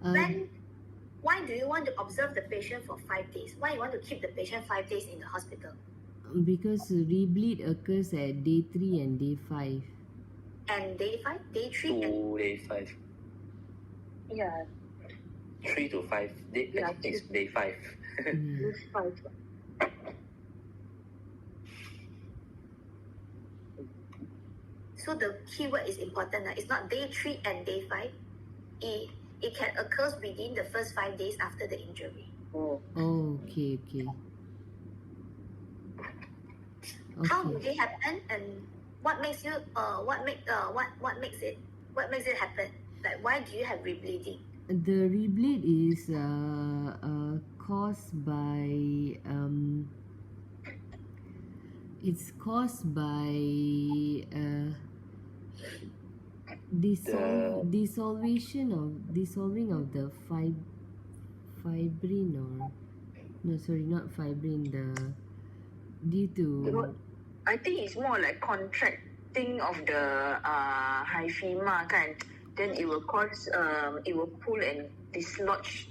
Speaker 1: Why do you want to observe the patient for 5 days? Why you want to keep the patient 5 days in the hospital?
Speaker 4: Because rebleed occurs at day 3 and day 5.
Speaker 1: And day 5, day 3,
Speaker 2: 2 day 5.
Speaker 3: Yeah.
Speaker 2: 3 to 5 day.
Speaker 3: Yeah.
Speaker 2: I think it's day 5.
Speaker 3: This 5.
Speaker 1: So the keyword is important. It's not day 3 and day 5. It can occur within the first 5 days after the injury.
Speaker 3: Oh.
Speaker 4: Oh, okay, okay.
Speaker 1: How do
Speaker 4: Okay.
Speaker 1: they happen, and what makes it happen? Like, why do you have rebleeding?
Speaker 4: The rebleed is caused by it's caused by dissolving of the fibrin, or no, sorry, not fibrin, the due to
Speaker 3: I think it's more like contracting of the hyphema kan. Then it will cause it will pull and dislodge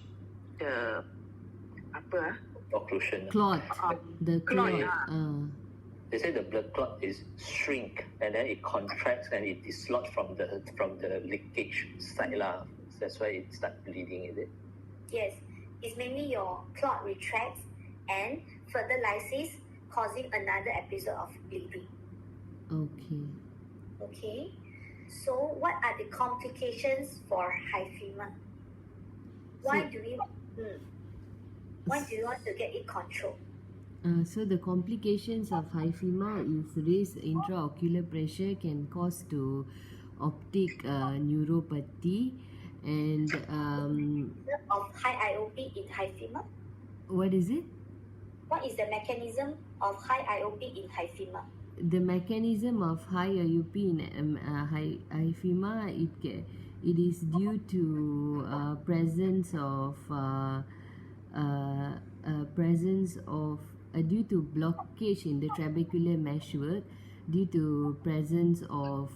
Speaker 3: the apa
Speaker 2: Occlusion.
Speaker 4: clot, the
Speaker 3: clot,
Speaker 4: clot.
Speaker 2: They say the blood clot is shrink and then it contracts and it dislodges from the leakage side lah. That's why it starts bleeding, is it?
Speaker 1: Yes, it's mainly your clot retracts and further lysis causing another episode of bleeding.
Speaker 4: Okay.
Speaker 1: Okay, so what are the complications for hyphema? Why do you want to get it controlled?
Speaker 4: So the complications of hyphema is raised intraocular pressure can cause to optic neuropathy, and
Speaker 1: Of high IOP in hyphema?
Speaker 4: what is it?
Speaker 1: What is the mechanism of high IOP in hyphema?
Speaker 4: The mechanism of high IOP in hyphema, it is due to due to blockage in the trabecular meshwork, due to presence of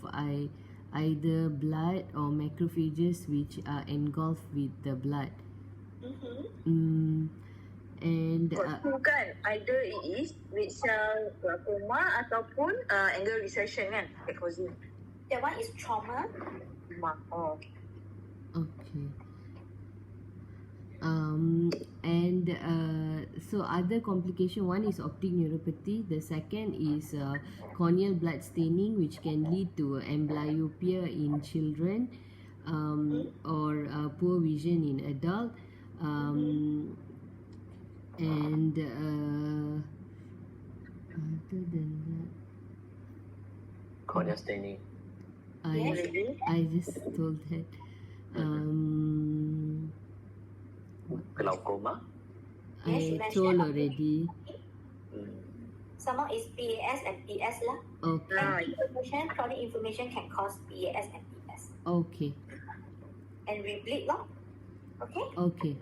Speaker 4: either blood or macrophages which are engulfed with the blood. And
Speaker 3: got two kan. Either it is red cell glaucoma ataupun angle recession kan. That causing.
Speaker 1: That one is trauma.
Speaker 3: Oh.
Speaker 4: okay. So other complication, one is optic neuropathy, the second is corneal blood staining, which can lead to amblyopia in children, or poor vision in adult, and other than that,
Speaker 2: Cornea staining.
Speaker 4: I just told that.
Speaker 2: Glaucoma.
Speaker 4: I told already.
Speaker 1: Some more is PAS and PS lah.
Speaker 4: Okay.
Speaker 1: Chronic inflammation can cause PAS and PS.
Speaker 4: Okay.
Speaker 1: And rebleed lah. Okay?
Speaker 4: Okay.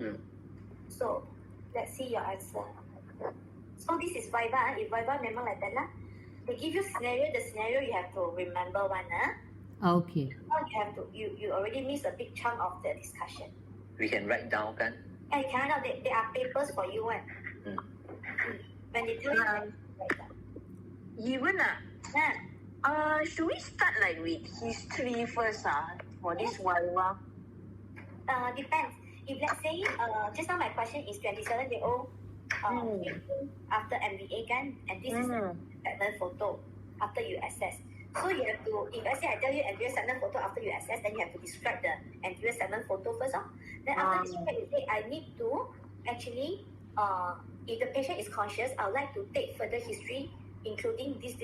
Speaker 1: So, let's see your answer. So this is Viva. If Viva memang like that lah. They give you scenario, the scenario you have to remember one.
Speaker 4: Okay.
Speaker 1: Now you already missed a big chunk of the discussion.
Speaker 2: We can write down kan?
Speaker 1: And you cannot, there are papers for you one. When they tell you, write down.
Speaker 3: Even should we start like with history first for this Viva?
Speaker 1: Depends. If let's say, just now my question is 27-year-old after MBA kan, and this is a segment photo after you assess. So you have to, if I say I tell you anterior segment photo after you assess, then you have to describe the anterior segment photo first. Then after describe, you say I need to actually, if the patient is conscious, I would like to take further history, including this,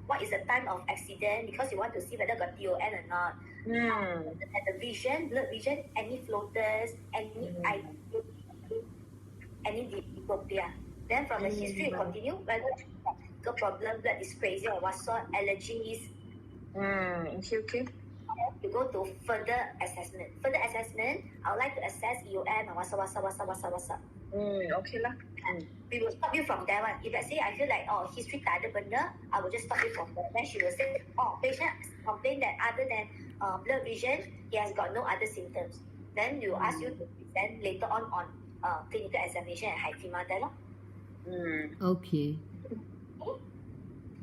Speaker 1: what is the time of accident, because you want to see whether got TON or not. And the vision, blood vision, any floaters, any diplopia. Then from the history, you continue whether the problem, blood dysplasia or what sort, allergies.
Speaker 3: Okay.
Speaker 1: You go to further assessment. Further assessment, I would like to assess EOM and what's up.
Speaker 3: Okay lah.
Speaker 1: We will stop you from there one. If let's say I feel like history tak ada benda, I will just stop you from there. Then she will say, patient complain that other than blood vision, he has got no other symptoms. Then we will ask you to present later on clinical examination and hyphema there.
Speaker 4: Okay.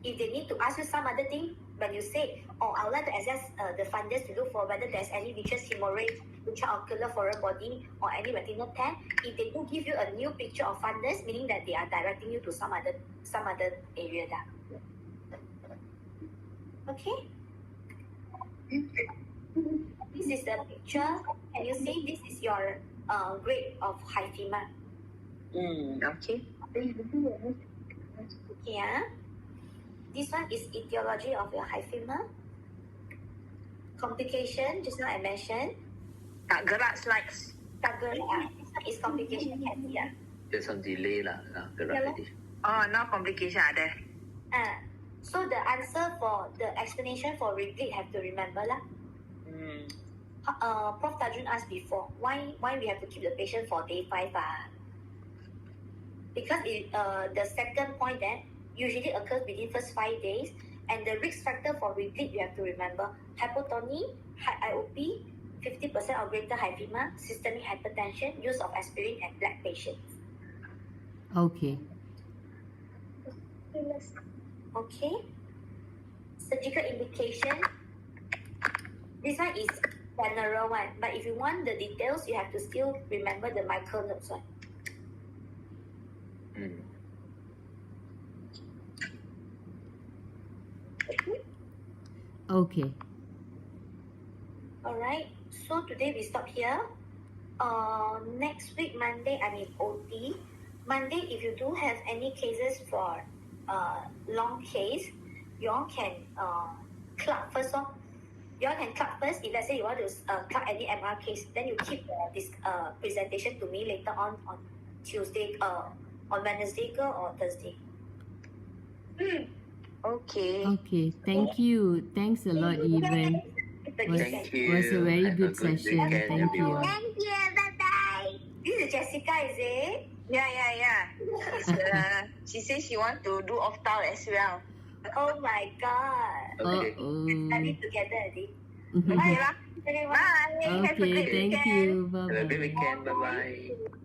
Speaker 1: If they need to ask you some other thing, when you say, I would like to assess the fundus to look for whether there's any vitreous hemorrhage, intraocular foreign body, or any retinal tear, if they do give you a new picture of fundus, meaning that they are directing you to some other area there. Okay? This is the picture. Can you see this is your grade of hyphema?
Speaker 3: Okay.
Speaker 1: Yeah. This one is etiology of your hyphema. Complication, just now I mentioned.
Speaker 3: Tak gerak slides.
Speaker 1: Tak gerak. It's complication can see.
Speaker 2: There's some delay lah. Gerak
Speaker 1: Yalah.
Speaker 2: tadi.
Speaker 3: Oh, now complication ada.
Speaker 1: So the answer for the explanation for repeat have to remember lah. Prof Tajun asked before, why we have to keep the patient for day 5? Because the second point that usually occurs within first 5 days, and the risk factor for repeat you have to remember: hypotony, IOP, 50% or greater hypema, systemic hypertension, use of aspirin, and black patients.
Speaker 4: Okay.
Speaker 1: Okay. Surgical indication. This one is general one, but if you want the details, you have to still remember the micro notes one.
Speaker 4: Okay.
Speaker 1: Alright, so today we stop here. Next week, Monday, I mean OT. Monday, if you do have any cases for long case, you all can club first. You all can club first. If let's say you want to club any MR case, then you keep this presentation to me later on Tuesday, on Wednesday or Thursday.
Speaker 3: Okay.
Speaker 4: Okay. Thank you. Thanks a lot, Even.
Speaker 2: Thank you.
Speaker 4: Was a very
Speaker 2: Have
Speaker 4: good
Speaker 2: a good
Speaker 4: session.
Speaker 2: weekend,
Speaker 4: Thank you.
Speaker 2: everyone.
Speaker 1: Thank you. Bye-bye. This is Jessica, is it?
Speaker 3: Yeah. She says she want to do ophthalm as well.
Speaker 1: Oh my God.
Speaker 2: Okay.
Speaker 1: Study together, Adi.
Speaker 3: Okay lah.
Speaker 1: Everyone.
Speaker 3: Bye. Have a
Speaker 4: Okay.
Speaker 3: great
Speaker 4: Thank
Speaker 3: weekend.
Speaker 4: you.
Speaker 2: Have a good
Speaker 4: Bye-bye.
Speaker 2: weekend. Bye bye.